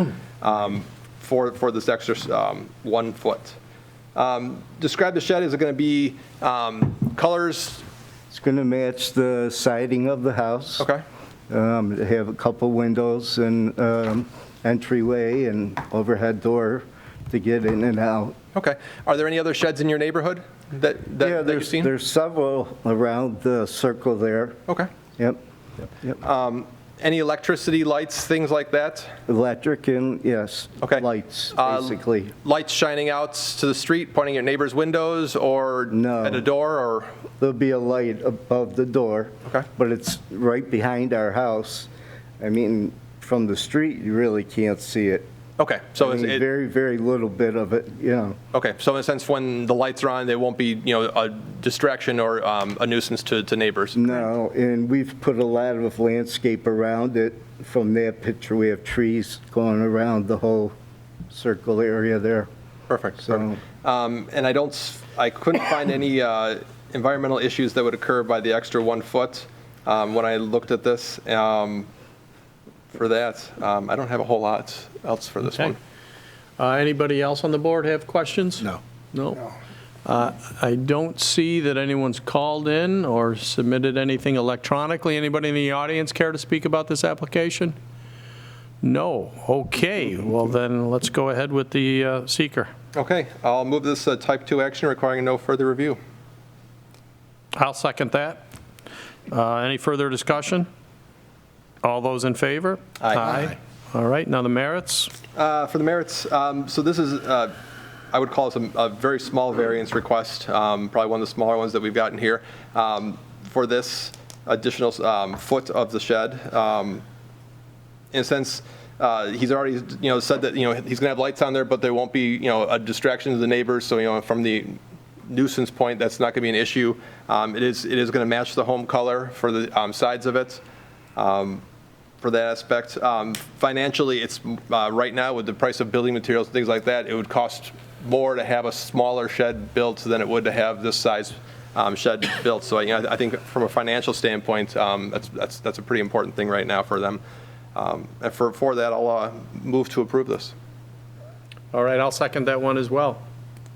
for this extra 1 foot. Describe the shed. Is it going to be colors? It's going to match the siding of the house. Okay. Have a couple windows and entryway and overhead door to get in and out. Okay. Are there any other sheds in your neighborhood that you've seen? There's several around the circle there. Okay. Yep. Any electricity, lights, things like that? Electric and, yes, Okay. lights, basically. Lights shining out to the street, pointing at neighbors' windows or No. at a door or? There'll be a light above the door. Okay. But it's right behind our house. I mean, from the street, you really can't see it. Okay. So I mean, it's, very, very little bit of it, you know. okay. So in a sense, when the lights are on, they won't be, you know, a distraction or a nuisance to neighbors. No, and we've put a lot of landscape around it. From that picture, we have trees going around the whole circle area there. Perfect. So- And I couldn't find any environmental issues that would occur by the extra 1 foot when I looked at this. For that, I don't have a whole lot else for this Okay. one. Anybody else on the board have questions? No. No? I don't see that anyone's called in or submitted anything electronically. Anybody in the audience care to speak about this application? No. Okay, well then, let's go ahead with the seeker. Okay, I'll move this type 2 action requiring no further review. I'll second that. Any further discussion? All those in favor? Aye. All right, now the merits. For the merits, so this is, I would call this a very small variance request, probably one of the smaller ones that we've gotten here, for this additional foot of the shed. In a sense, he's already, you know, said that, you know, he's going to have lights on there, but there won't be, you know, a distraction to the neighbors. So, you know, from the nuisance point, that's not going to be an issue. It is going to match the home color for the sides of it. For that aspect. Financially, it's right now with the price of building materials and things like that, it would cost more to have a smaller shed built than it would to have this size shed built. So, you know, I think from a financial standpoint, that's a pretty important thing right now for them. And for that, I'll move to approve this. All right, I'll second that one as well.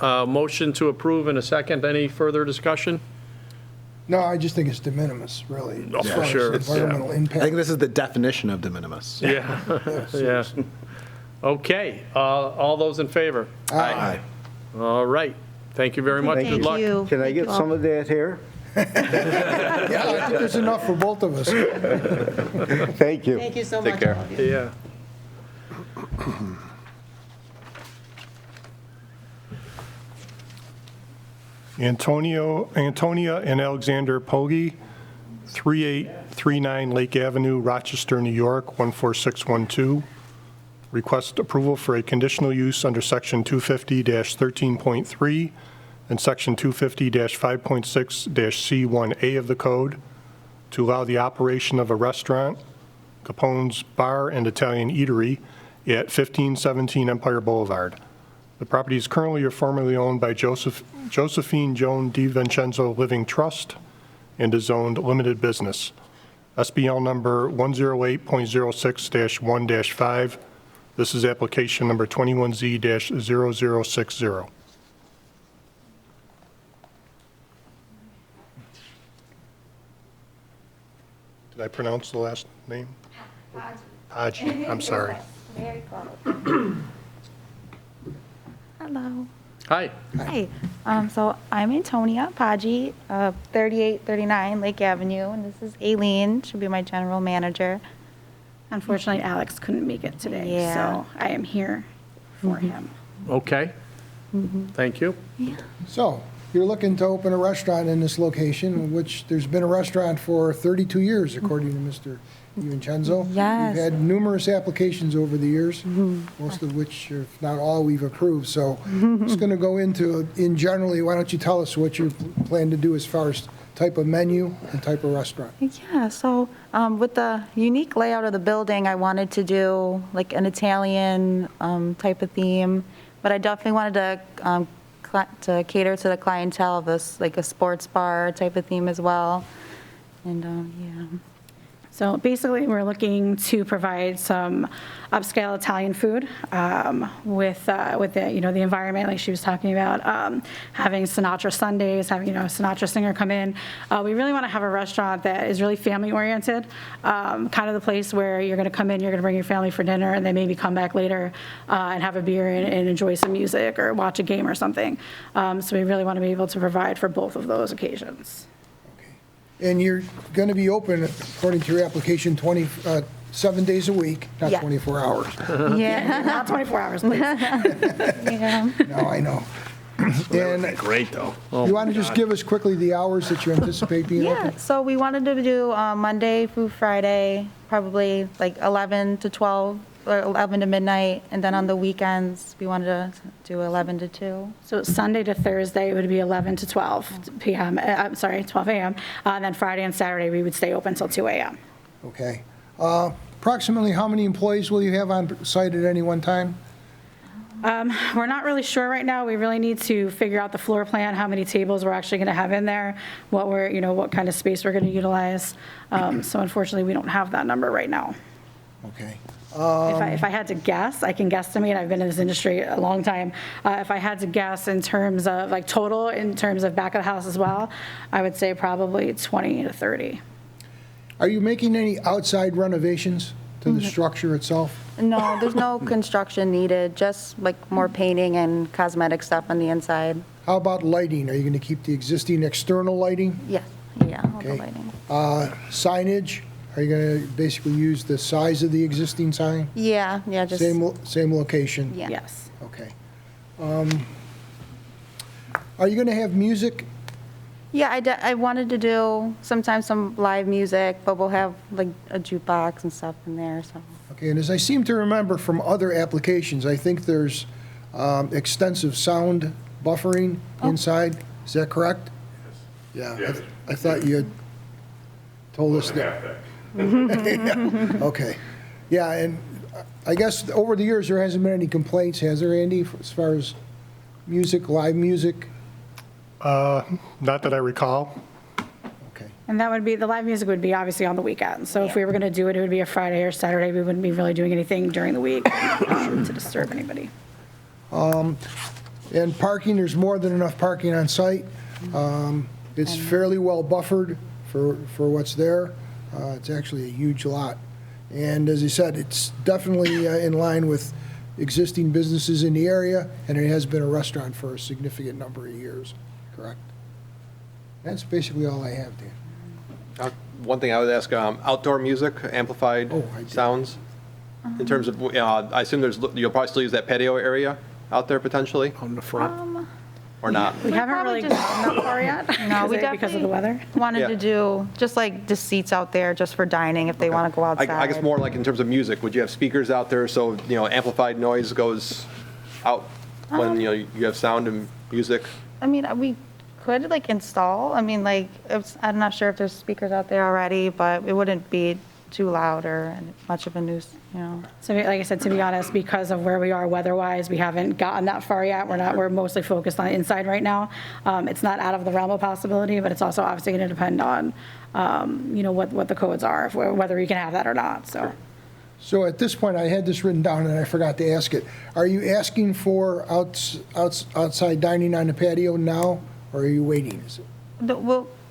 Motion to approve in a second. Any further discussion? No, I just think it's de minimis, really. Oh, as for far as sure. Environmental I impact. think this is the definition of de minimis. Yeah, yeah. Okay, all those in favor? Aye. All right, thank you very much. Thank Good Thank luck. you. Can I Thank get you all. some of that here? Yeah, I think there's enough for both of us. Thank you. Thank you so Take much, care. all of you. Yeah. Antonia and Alexander Poggi, 3839 Lake Avenue, Rochester, New York, 14612. request approval for a conditional use under Section 250-13.3 and Section 250-5.6-C1A of the code to allow the operation of a restaurant, Capone's Bar and Italian Eatery, at 1517 Empire Boulevard. The property is currently or formerly owned by Josephine Joan DiVincenzo Living Trust and is zoned limited business. SBL number 108.06-1-5. This is application number 21Z-0060. Did I pronounce the last name? Poggi. I'm sorry. Very close. Hello. Hi. Hi. So I'm Antonia Poggi, 3839 Lake Avenue, and this is Aileen. She'll be my general manager. Unfortunately, Alex couldn't make it today, Yeah. so I am here for him. Okay. Thank you. So, you're looking to open a restaurant in this location, which there's been a restaurant for 32 years, according to Mr. DiVincenzo. Yes. We've had numerous applications over the years, most of which, if not all, we've approved. So, just going to go into, generally, why don't you tell us what you plan to do as far as type of menu and type of restaurant? Yeah, so with the unique layout of the building, I wanted to do like an Italian type of theme, but I definitely wanted to cater to the clientele of this, like a sports bar type of theme as well. And yeah. So basically, we're looking to provide some upscale Italian food with the, the environment, like she was talking about, having Sinatra Sundays, having, a Sinatra singer come in. We really want to have a restaurant that is really family-oriented, kind of the place where you're going to come in, you're going to bring your family for dinner, and then maybe come back later and have a beer and enjoy some music or watch a game or something. So we really want to be able to provide for both of those occasions. And you're going to be open, according to your application, 7 days a week, not Yeah. 24 hours. Yeah. Not 24 hours, please. Yeah. No, I know. And Great, though. you want to just give us quickly the hours that you anticipate being Yeah, open? so we wanted to do Monday through Friday, probably like 11 to 12, or 11 to midnight, and then on the weekends, we wanted to do 11 to 2. So Sunday to Thursday would be 11 to 12 p.m., 12 a.m. And then Friday and Saturday, we would stay open till 2 a.m. Okay. Approximately how many employees will you have on site at any one time? We're not really sure right now. We really need to figure out the floor plan, how many tables we're actually going to have in there, what kind of space we're going to utilize. So unfortunately, we don't have that number right now. Okay. If I had to guess, I can guesstimate, I've been in this industry a long time. If I had to guess in terms of total, in terms of back of the house as well, I would say probably 20 to 30. Are you making any outside renovations to the structure itself? No, there's no construction needed, just like more painting and cosmetic stuff on the inside. How about lighting? Are you going to keep the existing external lighting? Yeah, all the Okay. lighting. Signage? Are you going to basically use the size of the existing sign? Yeah, just. Same location? Yeah. Yes. Okay. Are you going to have music? Yeah, I wanted to do sometimes some live music, but we'll have like a jukebox and stuff in there, so. Okay, and as I seem to remember from other applications, I think there's extensive sound buffering inside. Is that correct? Yeah, I thought you had told us that. Okay. Yeah, and I guess over the years, there hasn't been any complaints, has there, Andy, as far as music, live music? Not that I recall. Okay. And that would be, the live music would be obviously on the weekends. So if we were going to do it, it would be a Friday or Saturday. We wouldn't be really doing anything during the week to disturb anybody. And parking, there's more than enough parking on site. It's fairly well buffered for what's there. It's actually a huge lot. And as I said, it's definitely in line with existing businesses in the area, and it has been a restaurant for a significant number of years, correct? That's basically all I have, Dan. One thing I would ask, outdoor music, amplified sounds? In terms of, I assume you'll probably still use that patio area out there potentially? On the front. or not? We haven't really probably gotten that far yet. No, we Is it because of the weather. wanted Yeah. to do just like the seats out there just for dining if they want to go outside. I guess more like in terms of music, would you have speakers out there so, amplified noise goes out when, you have sound and music? I mean, we could like install, I mean, like, I'm not sure if there's speakers out there already, but it wouldn't be too loud or much of a nuisance, So like I said, to be honest, because of where we are weather-wise, we haven't gotten that far yet. We're mostly focused on inside right now. It's not out of the realm of possibility, but it's also obviously going to depend on, what the codes are, whether you can have that or not, so. So at this point, I had this written down and I forgot to ask it. Are you asking for outside dining on the patio now, or are you waiting? Is it?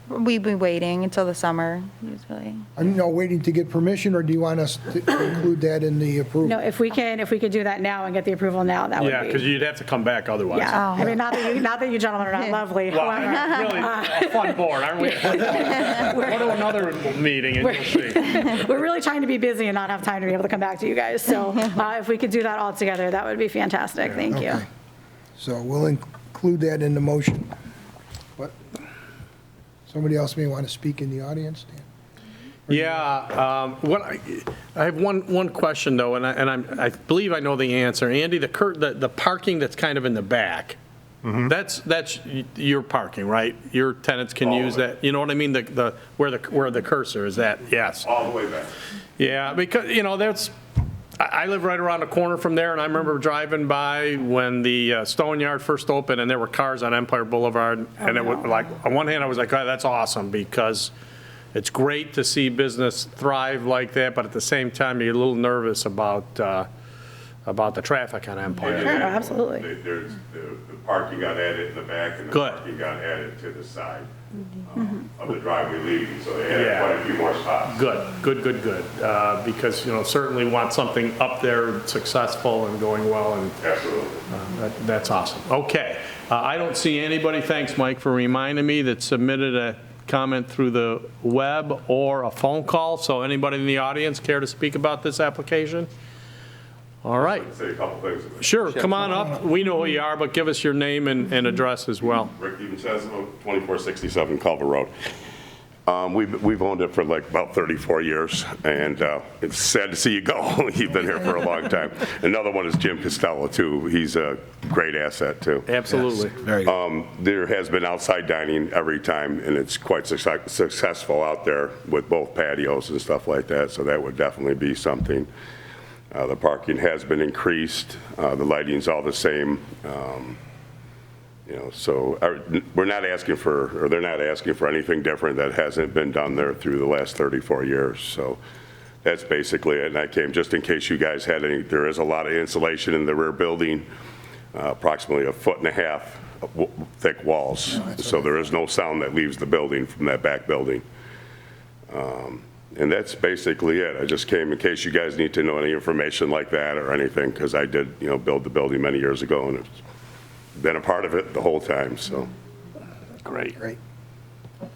We'd be waiting until the summer, usually. I'm waiting to get permission, or do you want us to include that in the approval? No, if we could do that now and get the approval now, that would be. Yeah, because you'd have to come back otherwise. Yeah, I mean, not that you gentlemen are not lovely, Well, however. really a fun board, aren't we? Go to another meeting and you'll see. We're really trying to be busy and not have time to be able to come back to you guys. So if we could do that all together, that would be fantastic. Thank you. Okay. So we'll include that in the motion. But somebody else may want to speak in the audience, Dan? Yeah, I have one question though, and I believe I know the answer. Andy, the parking that's kind of in the back, that's your parking, right? Your tenants can use that. You know what I mean? Where the cursor is that? Yes. All the way back. Yeah, because I live right around the corner from there, and I remember driving by when the Stone Yard first opened, and there were cars on Empire Boulevard, and it was like, on one hand, I was like, oh, that's awesome, because it's great to see business thrive like that, but at the same time, you're a little nervous about the traffic on Empire. Sure, absolutely. The parking got added in the back, and the Good. parking got added to the side of the driveway leading, so they added quite a few more spots. Good. Because, certainly want something up there successful and going well, and Absolutely. that's awesome. Okay, I don't see anybody, thanks Mike for reminding me, that submitted a comment through the web or a phone call, so anybody in the audience care to speak about this application? All right. I'd say a couple things. Sure, come on up. We know who you are, but give us your name and address as well. Rick DiVincenzo, 2467 Culver Road. We've owned it for like about 34 years, and it's sad to see you go. You've been here for a long time. Another one is Jim Costello, too. He's a great asset, too. Absolutely. Yes, very good. There has been outside dining every time, and it's quite successful out there with both patios and stuff like that, so that would definitely be something. The parking has been increased. The lighting's all the same. So we're not asking for, or they're not asking for anything different that hasn't been done there through the last 34 years. So that's basically it. And I came just in case you guys had any. There is a lot of insulation in the rear building, approximately 1.5 foot thick walls. So there is no sound that leaves the building from that back building. And that's basically it. I just came in case you guys need to know any information like that or anything, because I did, build the building many years ago, and it's been a part of it the whole time, so. Great.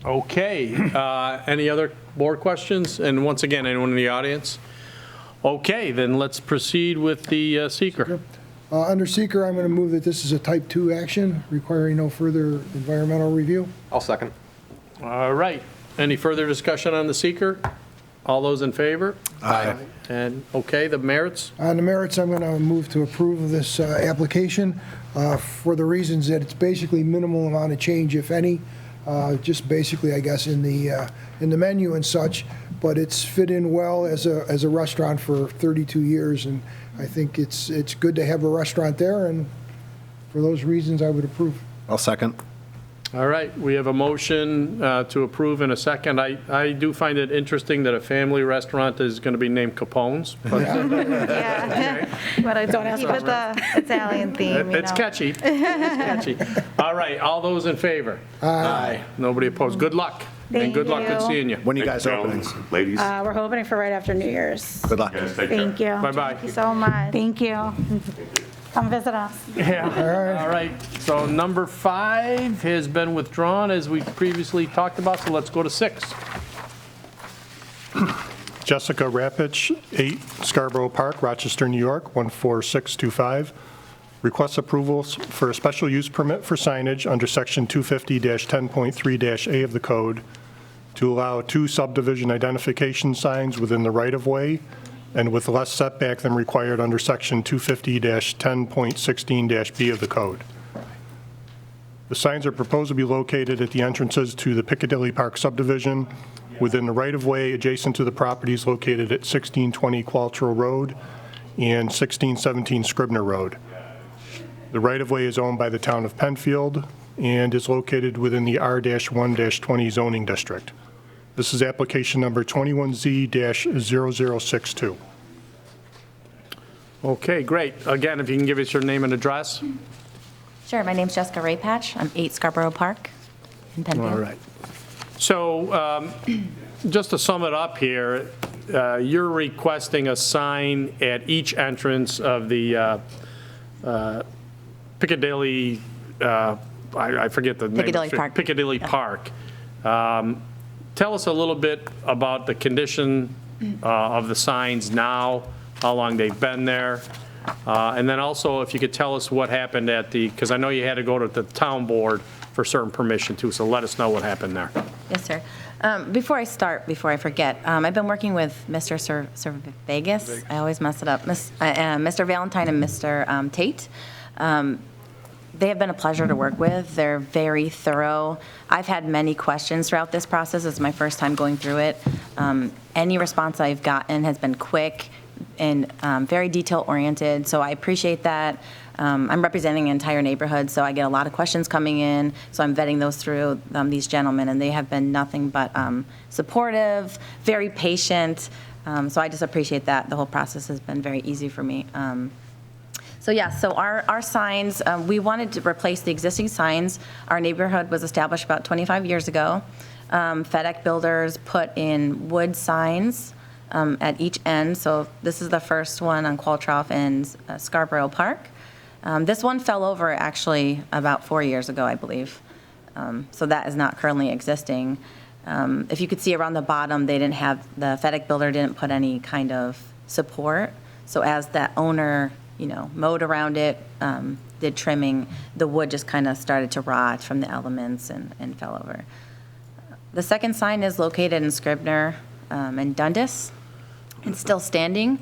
Okay, any other board questions? And once again, anyone in the audience? Okay, then let's proceed with the seeker. Under seeker, I'm going to move that this is a type 2 action requiring no further environmental review. I'll second. All right, any further discussion on the seeker? All those in favor? Aye. And, okay, the merits? On the merits, I'm going to move to approve this application for the reasons that it's basically minimal amount of change, if any, just basically, I guess, in the menu and such, but it's fit in well as a restaurant for 32 years, and I think it's good to have a restaurant there, and for those reasons, I would approve. I'll second. All right, we have a motion to approve in a second. I do find it interesting that a family restaurant is going to be named Capone's. But Yeah, but I don't keep it the Italian theme, it's catchy. It's catchy. All right, all those in favor? Aye. Nobody opposed. Good luck. And good luck. Good you. seeing you. When you guys opening? Ladies. We're hoping for right after New Year's. Good luck. Guys, take care. Thank you. Bye-bye. Thank you so much. Thank you. Come visit us. Yeah, all right. So number 5 has been withdrawn, as we previously talked about, so let's go to 6. Jessica Rapach, 8 Scarborough Park, Rochester, New York, 14625. Requests approval for a special use permit for signage under Section 250-10.3-A of the code to allow 2 subdivision identification signs within the right-of-way and with less setback than required under Section 250-10.16-B of the code. The signs are proposed to be located at the entrances to the Piccadilly Park subdivision within the right-of-way adjacent to the properties located at 1620 Qualtrough Road and 1617 Scribner Road. The right-of-way is owned by the town of Penfield and is located within the R-1-20 zoning district. This is application number 21Z-0062. Okay, great. Again, if you can give us your name and address. Sure, my name's Jessica Rapach. I'm 8 Scarborough Park in Penfield. All right. So just to sum it up here, you're requesting a sign at each entrance of the Piccadilly, I forget the name. Piccadilly Park. Piccadilly Park. Tell us a little bit about the condition of the signs now, how long they've been there, and then also if you could tell us what happened at the, because I know you had to go to the town board for certain permission too, so let us know what happened there. Yes, sir. Before I start, before I forget, I've been working with Mr. Vegas. I always mess it up. Mr. Valentine and Mr. Tate. They have been a pleasure to work with. They're very thorough. I've had many questions throughout this process. It's my first time going through it. Any response I've gotten has been quick and very detail-oriented, so I appreciate that. I'm representing an entire neighborhood, so I get a lot of questions coming in, so I'm vetting those through these gentlemen, and they have been nothing but supportive, very patient, so I just appreciate that. The whole process has been very easy for me. So yeah, so our signs, we wanted to replace the existing signs. Our neighborhood was established about 25 years ago. FedEx builders put in wood signs at each end. So this is the first one on Qualtrough and Scarborough Park. This one fell over actually about 4 years ago, I believe. So that is not currently existing. If you could see around the bottom, they didn't have, the FedEx builder didn't put any kind of support. So as that owner, mowed around it, did trimming, the wood just kind of started to rot from the elements and fell over. The second sign is located in Scribner and Dundas. It's still standing.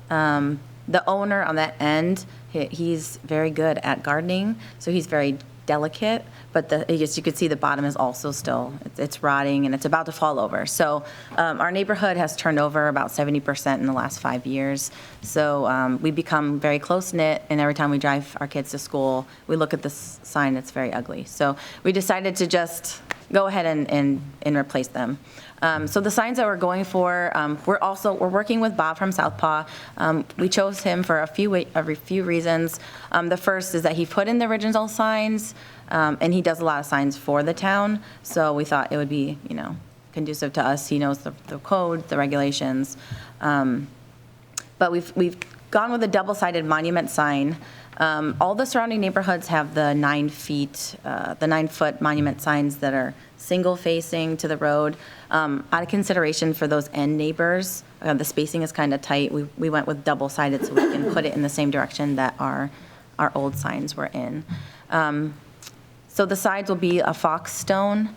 The owner on that end, he's very good at gardening, so he's very delicate, but as you can see, the bottom is also still, it's rotting and it's about to fall over. So our neighborhood has turned over about 70% in the last 5 years. So we become very close-knit, and every time we drive our kids to school, we look at this sign, it's very ugly. So we decided to just go ahead and replace them. So the signs that we're going for, we're working with Bob from Southpaw. We chose him for a few reasons. The first is that he put in the original signs, and he does a lot of signs for the town. So we thought it would be, conducive to us. He knows the code, the regulations. But we've gone with a double-sided monument sign. All the surrounding neighborhoods have the 9-foot monument signs that are single-facing to the road. Out of consideration for those end neighbors, the spacing is kind of tight. We went with double-sided so we can put it in the same direction that our old signs were in. So the sides will be a fox stone,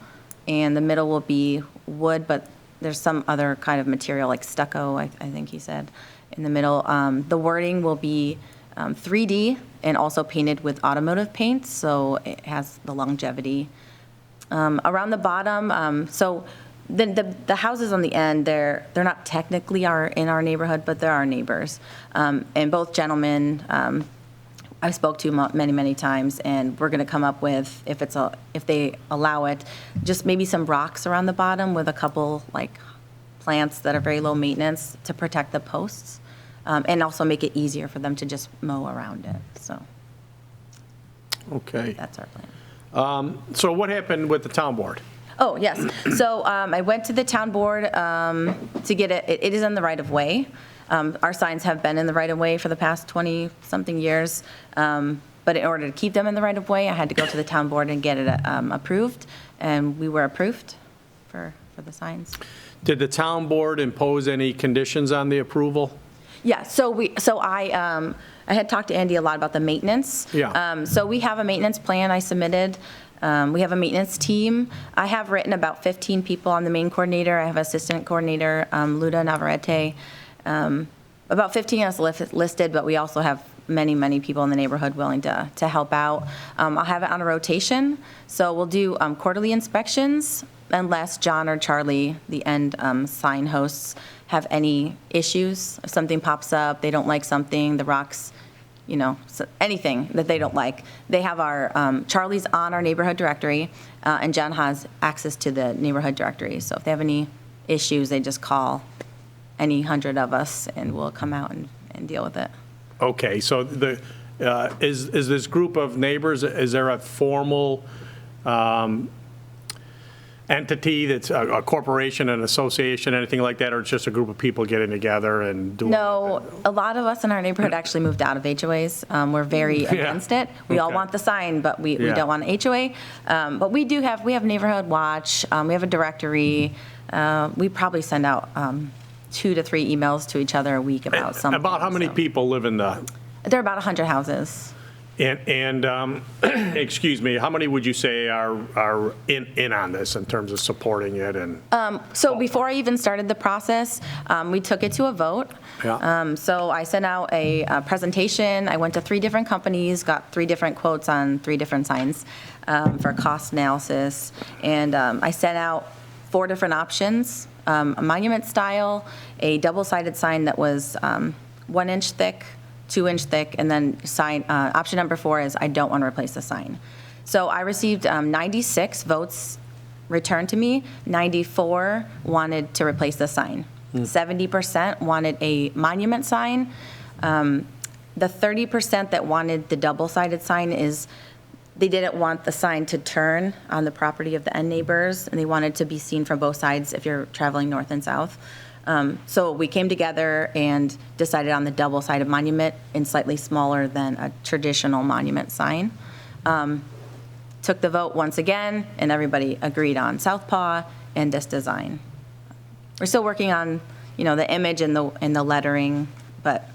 and the middle will be wood, but there's some other kind of material like stucco, I think he said, in the middle. The wording will be 3D and also painted with automotive paint, so it has the longevity. Around the bottom, so the houses on the end, they're not technically in our neighborhood, but they're our neighbors. And both gentlemen I spoke to many times, and we're going to come up with, if they allow it, just maybe some rocks around the bottom with a couple plants that are very low maintenance to protect the posts. And also make it easier for them to just mow around it, so. Okay. That's our plan. So what happened with the town board? Oh, yes. So I went to the town board to get it. It is in the right-of-way. Our signs have been in the right-of-way for the past 20-something years. But in order to keep them in the right-of-way, I had to go to the town board and get it approved. And we were approved for the signs. Did the town board impose any conditions on the approval? Yeah, so I I had talked to Andy a lot about the maintenance. Yeah. So we have a maintenance plan I submitted. We have a maintenance team. I have written about 15 people. I'm the main coordinator. I have assistant coordinator, Luda Navarrete. About 15 is listed, but we also have many, many people in the neighborhood willing to help out. I'll have it on a rotation. So we'll do quarterly inspections unless John or Charlie, the end sign hosts, have any issues. If something pops up, they don't like something, the rocks, anything that they don't like. They have our, Charlie's on our neighborhood directory, and John has access to the neighborhood directory. So if they have any issues, they just call any 100 of us, and we'll come out and deal with it. Okay, so is this group of neighbors, is there a formal entity that's a corporation, an association, anything like that, or it's just a group of people getting together and doing? No, a lot of us in our neighborhood actually moved out of HOAs. We're very against it. We all want the sign, but we don't want an HOA. But we have Neighborhood Watch. We have a directory. We probably send out 2 to 3 emails to each other a week about something. About how many people live in the? There are about 100 houses. And excuse me, how many would you say are in on this in terms of supporting it? And so before I even started the process, we took it to a vote. Yeah. So I sent out a presentation. I went to 3 different companies, got 3 different quotes on 3 different signs for cost analysis, and I sent out 4 different options: a monument style, a double-sided sign that was 1 inch thick, 2 inch thick, and then option number 4 is I don't want to replace the sign. So I received 96 votes returned to me. 94 wanted to replace the sign. 70% wanted a monument sign. The 30% that wanted the double-sided sign is they didn't want the sign to turn on the property of the end neighbors, and they wanted to be seen from both sides if you're traveling north and south. So we came together and decided on the double-sided monument and slightly smaller than a traditional monument sign. Took the vote once again, and everybody agreed on Southpaw and this design. We're still working on, the image and the lettering, but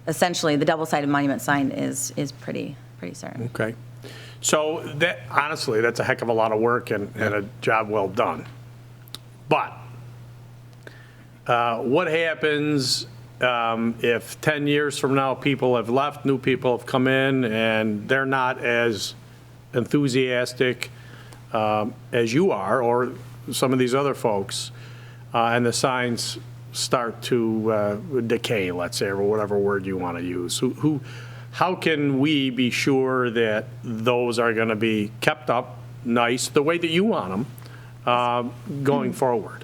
essentially the double-sided monument sign is pretty certain. Okay. So honestly, that's a heck of a lot of work and a job well done. But what happens if 10 years from now people have left, new people have come in, and they're not as enthusiastic as you are or some of these other folks, and the signs start to decay, let's say, or whatever word you want to use? How can we be sure that those are going to be kept up nice the way that you want them going forward?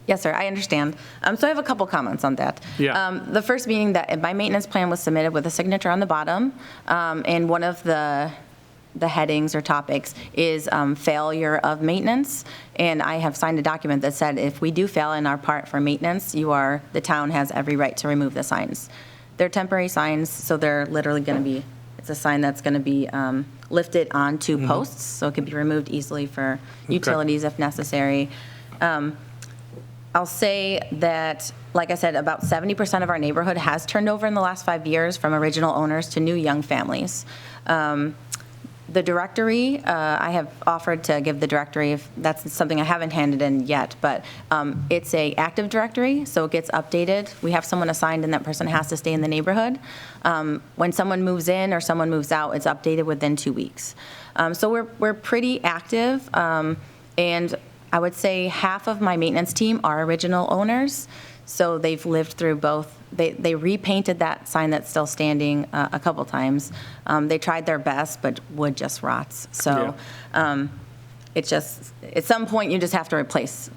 Yes, sir, I understand. So I have a couple comments on that. Yeah. The first being that my maintenance plan was submitted with a signature on the bottom, and one of the headings or topics is failure of maintenance, and I have signed a document that said if we do fail in our part for maintenance, the town has every right to remove the signs. They're temporary signs, so they're literally going to be, it's a sign that's going to be lifted onto posts, so it can be removed easily for utilities if necessary. I'll say that, like I said, about 70% of our neighborhood has turned over in the last 5 years from original owners to new young families. The directory, I have offered to give the directory, if that's something I haven't handed in yet, but it's a active directory, so it gets updated. We have someone assigned and that person has to stay in the neighborhood. When someone moves in or someone moves out, it's updated within 2 weeks. So we're pretty active, and I would say half of my maintenance team are original owners, so they've lived through both. They repainted that sign that's still standing a couple times. They tried their best, but wood just rots. So it's just, at some point, you just have to replace.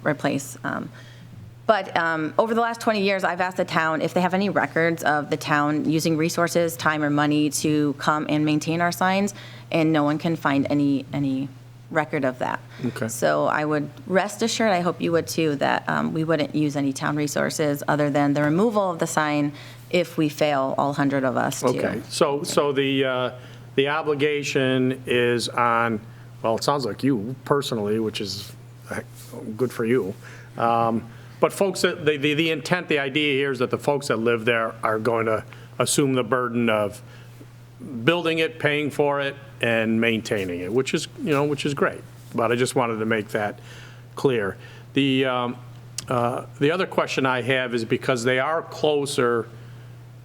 But over the last 20 years, I've asked the town if they have any records of the town using resources, time, or money to come and maintain our signs, and no one can find any record of that. Okay. So I would rest assured, I hope you would too, that we wouldn't use any town resources other than the removal of the sign if we fail, all 100 of us too. Okay, so the obligation is on, well, it sounds like you personally, which is good for you. But folks, the intent, the idea here is that the folks that live there are going to assume the burden of building it, paying for it, and maintaining it, which is great. But I just wanted to make that clear. The other question I have is because they are closer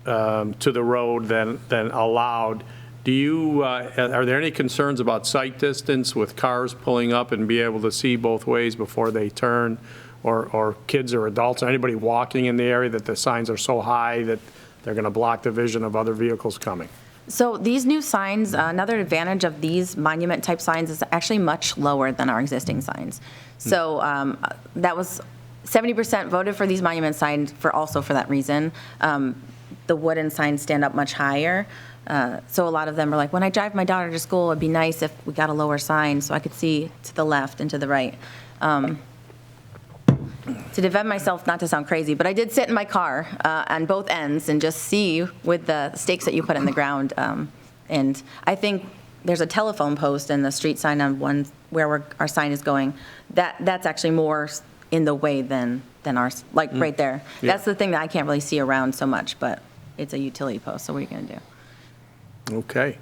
to the road than allowed, are there any concerns about sight distance with cars pulling up and be able to see both ways before they turn, or kids or adults, or anybody walking in the area, that the signs are so high that they're going to block the vision of other vehicles coming? So these new signs, another advantage of these monument-type signs is actually much lower than our existing signs. So that was 70% voted for these monument signs also for that reason. The wooden signs stand up much higher. So a lot of them are like, when I drive my daughter to school, it'd be nice if we got a lower sign so I could see to the left and to the right. To defend myself, not to sound crazy, but I did sit in my car on both ends and just see with the stakes that you put in the ground. And I think there's a telephone post and the street sign on one where our sign is going. That's actually more in the way than ours, like right there. Yeah. That's the thing that I can't really see around so much, but it's a utility post, so what are you going to do? Okay.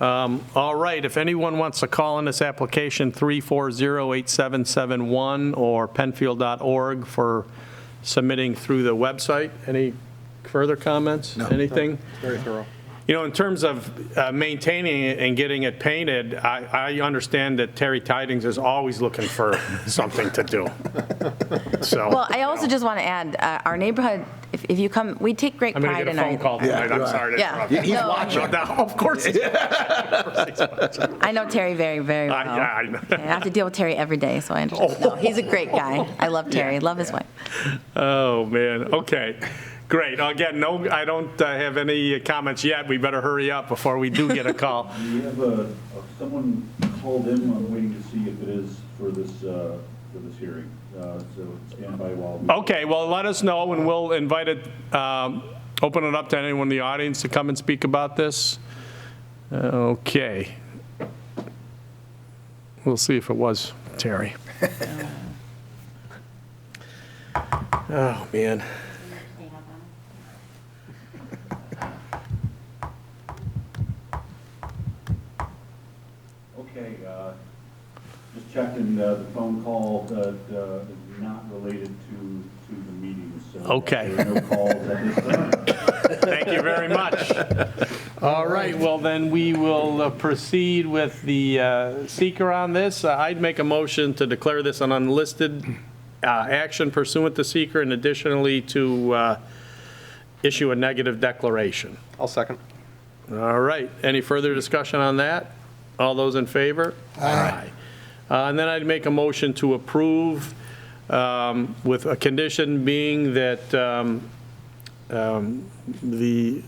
All right, if anyone wants to call on this application, 340-8771 or penfield.org for submitting through the website. Any further comments? No. Anything? Very thorough. In terms of maintaining it and getting it painted, I understand that Terry Tidings is always looking for something to do. So. Well, I also just want to add, our neighborhood, if you come, we take great I'm pride in our... I'm going to get a phone call tonight. I'm sorry to interrupt. Yeah. He's No. watching. No, of course he's I know Terry very, very well. I know. I have to deal with Terry every day, so I understand. No, he's a great guy. I love Terry. Love his wife. Oh, man. Okay. Great. Again, no, I don't have any comments yet. We better hurry up before we do get a call. We have someone called in. I'm waiting to see if it is for this hearing. So stand by while we... Okay, well, let us know, and we'll invite it, open it up to anyone in the audience to come and speak about this. Okay. We'll see if it was Terry. Oh, man. Okay, just checking the phone call is not related to the meeting, so Okay. there are no calls at this time. Thank you very much. All right, well, then we will proceed with the seeker on this. I'd make a motion to declare this an unlisted action pursuant to seeker, and additionally to issue a negative declaration. I'll second. All right, any further discussion on that? All those in favor? Aye. And then I'd make a motion to approve with a condition being that the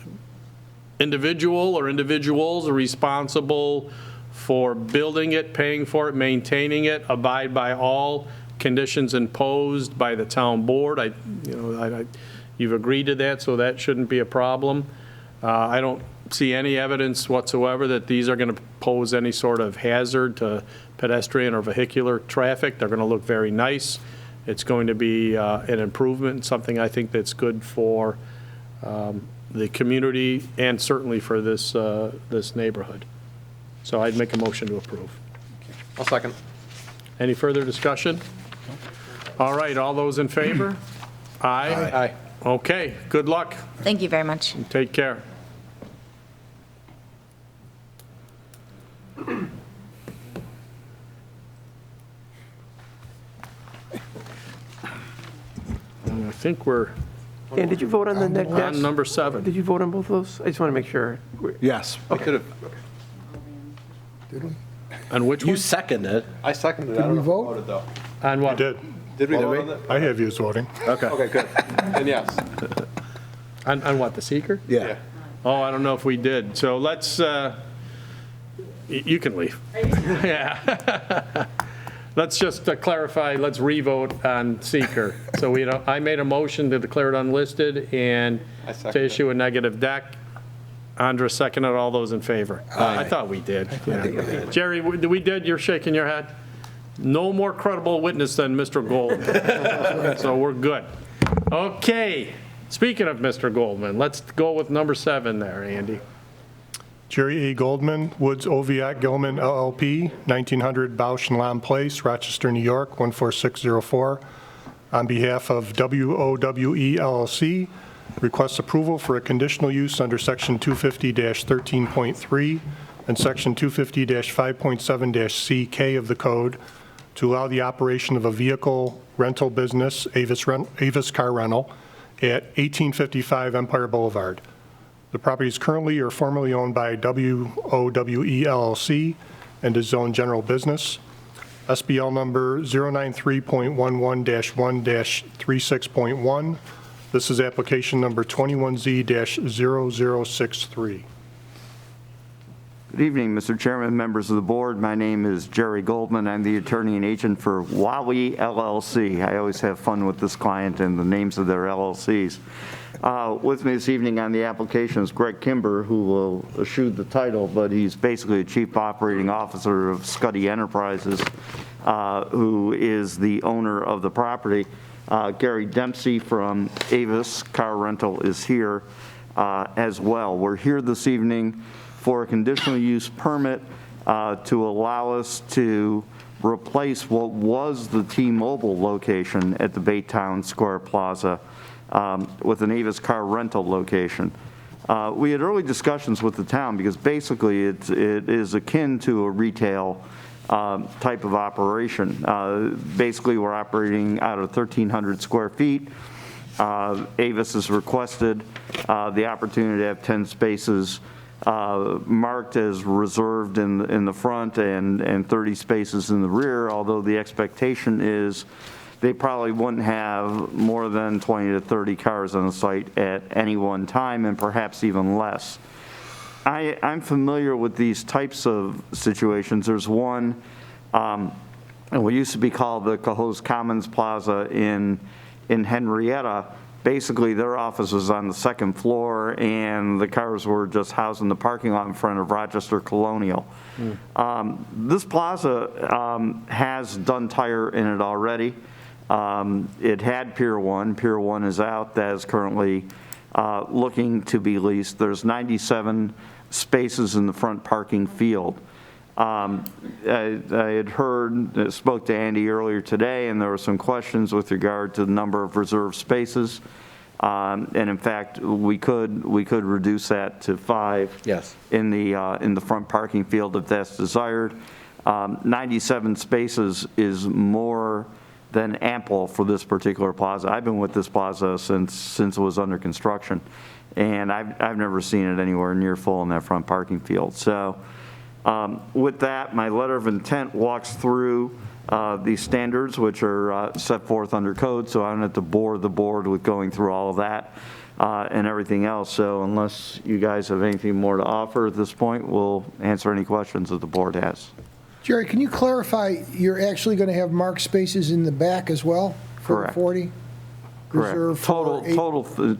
individual or individuals are responsible for building it, paying for it, maintaining it, abide by all conditions imposed by the town board. You've agreed to that, so that shouldn't be a problem. I don't see any evidence whatsoever that these are going to pose any sort of hazard to pedestrian or vehicular traffic. They're going to look very nice. It's going to be an improvement, something I think that's good for the community and certainly for this neighborhood. So I'd make a motion to approve. I'll second. Any further discussion? All right, all those in favor? Aye. Aye. Okay, good luck. Thank you very much. Take care. I think we're Dan, did you vote on the next? on number 7. Did you vote on both of those? I just want to make sure. Yes. I could have. Did we? On which one? You seconded. I seconded it. Did I don't we know if vote? I voted though. On what? Did. Did we Did vote we? on that? I have used voting. Okay. Okay, good. And yes. On what, the seeker? Yeah. Oh, I don't know if we did. So let's, you can leave. Yeah. Let's just clarify, let's revote on seeker. So I made a motion to declare it unlisted and I second to it. issue a negative deck. Andra seconded. All those in favor? I thought we did. Yeah. Jerry, we did? You're shaking your head? No more credible witness than Mr. Gold. So we're good. Okay. Speaking of Mr. Goldman, let's go with number 7 there, Andy. Jerry A. Goldman, Woods Oviatt Gilman LLP, 1900 Bausch and Lomb Place, Rochester, New York, 14604. On behalf of WOWE LLC, requests approval for a conditional use under Section 250-13.3 and Section 250-5.7-CK of the Code to allow the operation of a vehicle rental business, Avis Car Rental, at 1855 Empire Boulevard. The property is currently or formerly owned by WOWE LLC and is zoned general business. SBL number 093.11-1-36.1. This is application number 21Z-0063. Good evening, Mr. Chairman, members of the board. My name is Jerry Goldman. I'm the attorney and agent for WOWE LLC. I always have fun with this client and the names of their LLCs. With me this evening on the application is Greg Kimber, who will eschew the title, but he's basically a chief operating officer of Scuddy Enterprises, who is the owner of the property. Gary Dempsey from Avis Car Rental is here as well. We're here this evening for a conditional use permit to allow us to replace what was the T-Mobile location at the Baytown Square Plaza with an Avis Car Rental location. We had early discussions with the town because basically it is akin to a retail type of operation. Basically, we're operating out of 1,300 square feet. Avis has requested the opportunity to have 10 spaces marked as reserved in the front and 30 spaces in the rear, although the expectation is they probably wouldn't have more than 20 to 30 cars on the site at any one time, and perhaps even less. I'm familiar with these types of situations. There's one, what used to be called the Cohoes Commons Plaza in Henrietta. Basically, their office was on the second floor, and the cars were just housed in the parking lot in front of Rochester Colonial. This plaza has Dunn Tire in it already. It had Pier 1. Pier 1 is out. That is currently looking to be leased. There's 97 spaces in the front parking field. I had heard, spoke to Andy earlier today, and there were some questions with regard to the number of reserved spaces. And in fact, we could reduce that to 5. Yes. In the front parking field if that's desired. 97 spaces is more than ample for this particular plaza. I've been with this plaza since it was under construction, and I've never seen it anywhere near full in that front parking field. So with that, my letter of intent walks through these standards, which are set forth under code, so I don't have to bore the board with going through all of that and everything else. So unless you guys have anything more to offer at this point, we'll answer any questions that the board has. Jerry, can you clarify, you're actually going to have marked spaces in the back as well? Correct. 40? Correct. Reserved for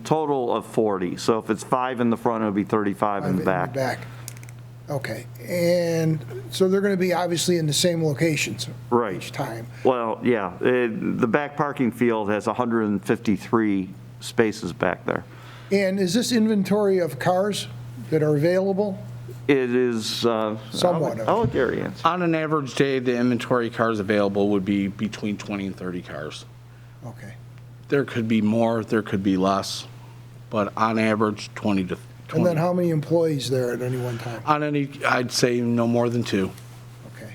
Total of 40. So if it's 5 in the front, it'll be 35 in the back. Okay. And so they're going to be obviously in the same locations right. each time. Well, yeah. The back parking field has 153 spaces back there. And is this inventory of cars that are available? It is somewhat. I'll let Gary answer. On an average day, the inventory cars available would be between 20 and 30 cars. Okay. There could be more, there could be less, but on average, 20 to 20. And then how many employees there at any one time? On any, I'd say no more than 2. Okay.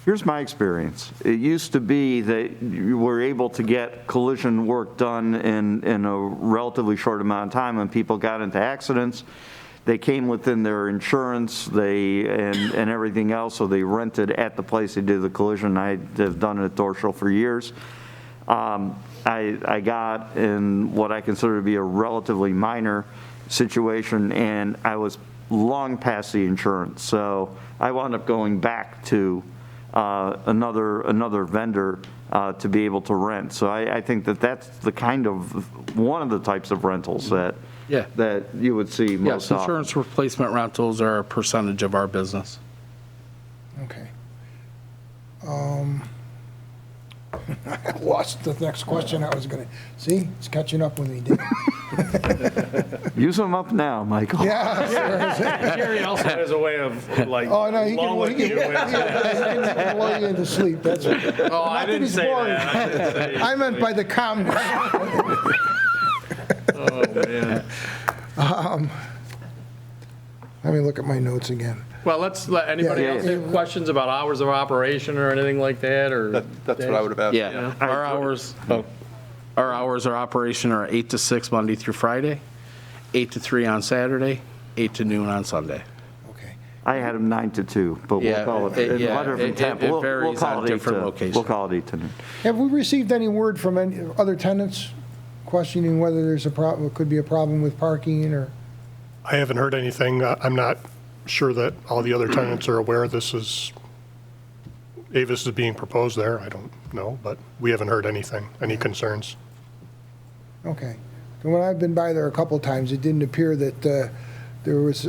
Here's my experience. It used to be that you were able to get collision work done in a relatively short amount of time when people got into accidents. They came within their insurance, and everything else, so they rented at the place they did the collision. I have done it at Dorschel for years. I got in what I consider to be a relatively minor situation, and I was long past the insurance. So I wound up going back to another vendor to be able to rent. So I think that's the kind of one of the types of rentals that you would see most often. Insurance replacement rentals are a percentage of our business. Okay. I lost the next question I was going to, see, it's catching up with me, Dave. Use them up now, Michael. Yeah. Jerry also has a way of like Oh, no, he lulling you in. can lull you into sleep, that's right. Oh, I didn't say that. I didn't say I meant by the calmness. Oh, man. Let me look at my notes again. Well, let's let anybody Yeah. else have questions about hours of operation or anything like that, or? That's what I would have asked. Yeah, our hours of operation are 8 to 6 Monday through Friday, 8 to 3 on Saturday, 8 to noon on Sunday. I had them 9 to 2, but we'll Yeah, call it, it- in yeah, letter of it- intent, it we'll varies call on it 8 different to, locations. we'll call it 8 to noon. Have we received any word from any other tenants questioning whether there's a problem, could be a problem with parking or? I haven't heard anything. I'm not sure that all the other tenants are aware Avis is being proposed there. I don't know, but we haven't heard anything, any concerns. Okay. And when I've been by there a couple times, it didn't appear that there was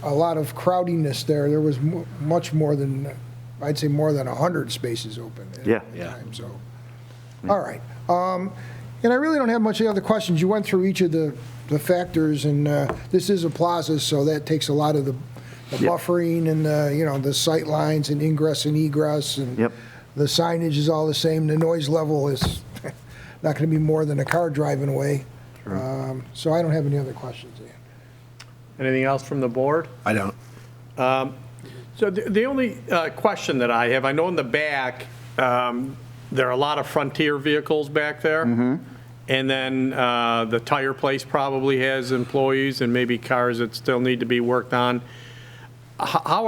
a lot of crowdiness there. There was much more than, I'd say more than 100 spaces open at Yeah. the time, so. All right. And I really don't have much other questions. You went through each of the factors, and this is a plaza, so that takes a lot of the buffering and the sight lines and ingress and egress, and the signage is all the same. The noise level is not going to be more than a car driving away. So I don't have any other questions. Anything else from the board? I don't. So the only question that I have, I know in the back, there are a lot of Frontier vehicles back there. And then the tire place probably has employees and maybe cars that still need to be worked on. How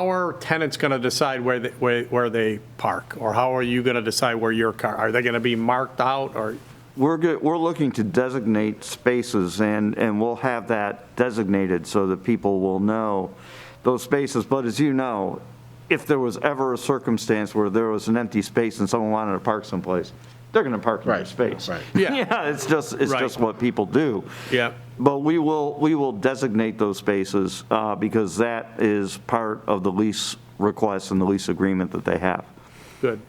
are tenants going to decide where they park? Or how are you going to decide where your car, are they going to be marked out or? We're looking to designate spaces, and we'll have that designated so that people will know those spaces. But as you know, if there was ever a circumstance where there was an empty space and someone wanted to park someplace, they're going to park in their space. Right. Yeah. It's just what people do. Yeah. But we will designate those spaces because that is part of the lease request and the lease agreement that they have. Good.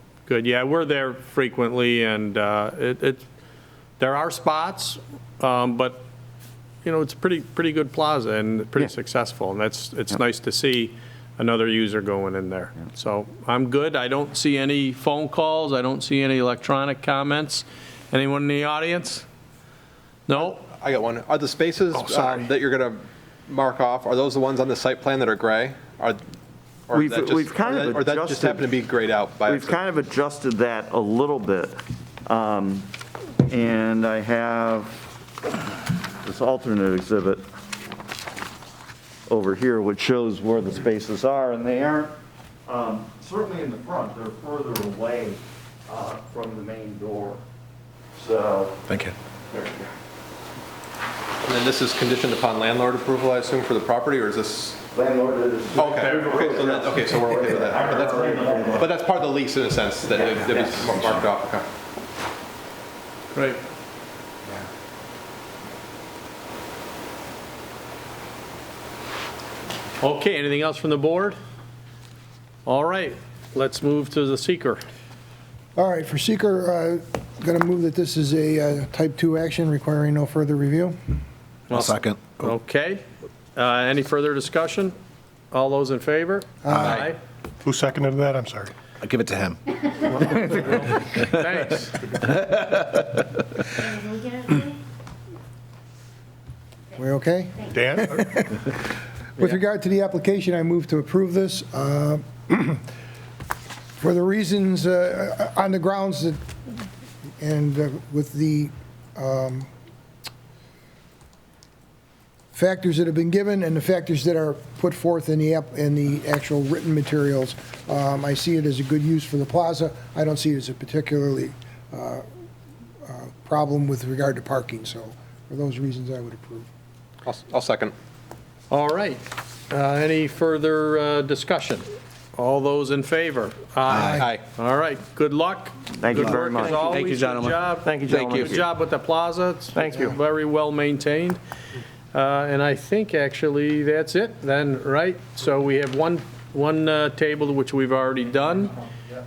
Yeah, we're there frequently, and there are spots, but it's a pretty good plaza and pretty successful, and it's nice to see another user going in there. So I'm good. I don't see any phone calls. I don't see any electronic comments. Anyone in the audience? No? I got one. Are the spaces that you're going to mark off, are those the ones on the site plan that are gray? Or We've kind of or that just adjusted- happen to be grayed out by We've kind of adjusted that a little bit. And I have this alternate exhibit over here, which shows where the spaces are, and they aren't, certainly in the front, they're further away from the main door. So. Thank you. There you go. And then this is conditioned upon landlord approval, I assuon, for the property, or is this? Landlord is. Okay, so we're okay with that. But that's part of the lease in a sense, that it was marked off, okay. Great. Okay, anything else from the board? All right, let's move to the seeker. All right, for seeker, going to move that this is a type 2 action requiring no further review. I'll second. Okay. Any further discussion? All those in favor? Aye. Who seconded that? I'm sorry. I'll give it to him. Thanks. We okay? Dan? With regard to the application, I move to approve this for the reasons on the grounds that, and with the factors that have been given and the factors that are put forth in the actual written materials. I see it as a good use for the plaza. I don't see it as a particularly problem with regard to parking. So for those reasons, I would approve. I'll second. All right. Any further discussion? All those in favor? Aye. All right. Good luck. Thank you Good very work much. as always. Thank you, gentlemen. Good job. Thank you, gentlemen. Good job with the plaza. Thank you. Very well maintained. And I think actually that's it then, right? So we have one table which we've already done.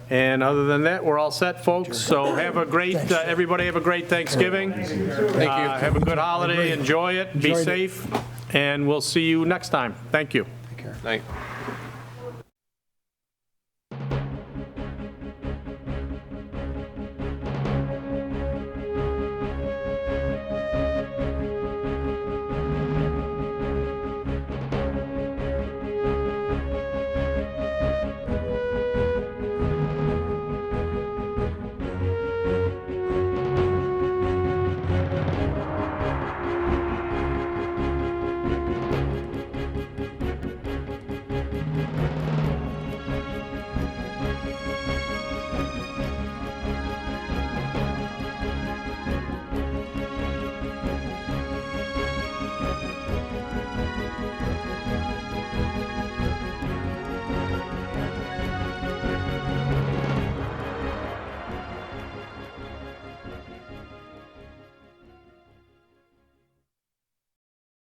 And other than that, we're all set, folks. So have a great, everybody have a great Thanksgiving. Thank you. Have a good holiday. Enjoy it. Be safe. And we'll see you next time. Thank you. Night.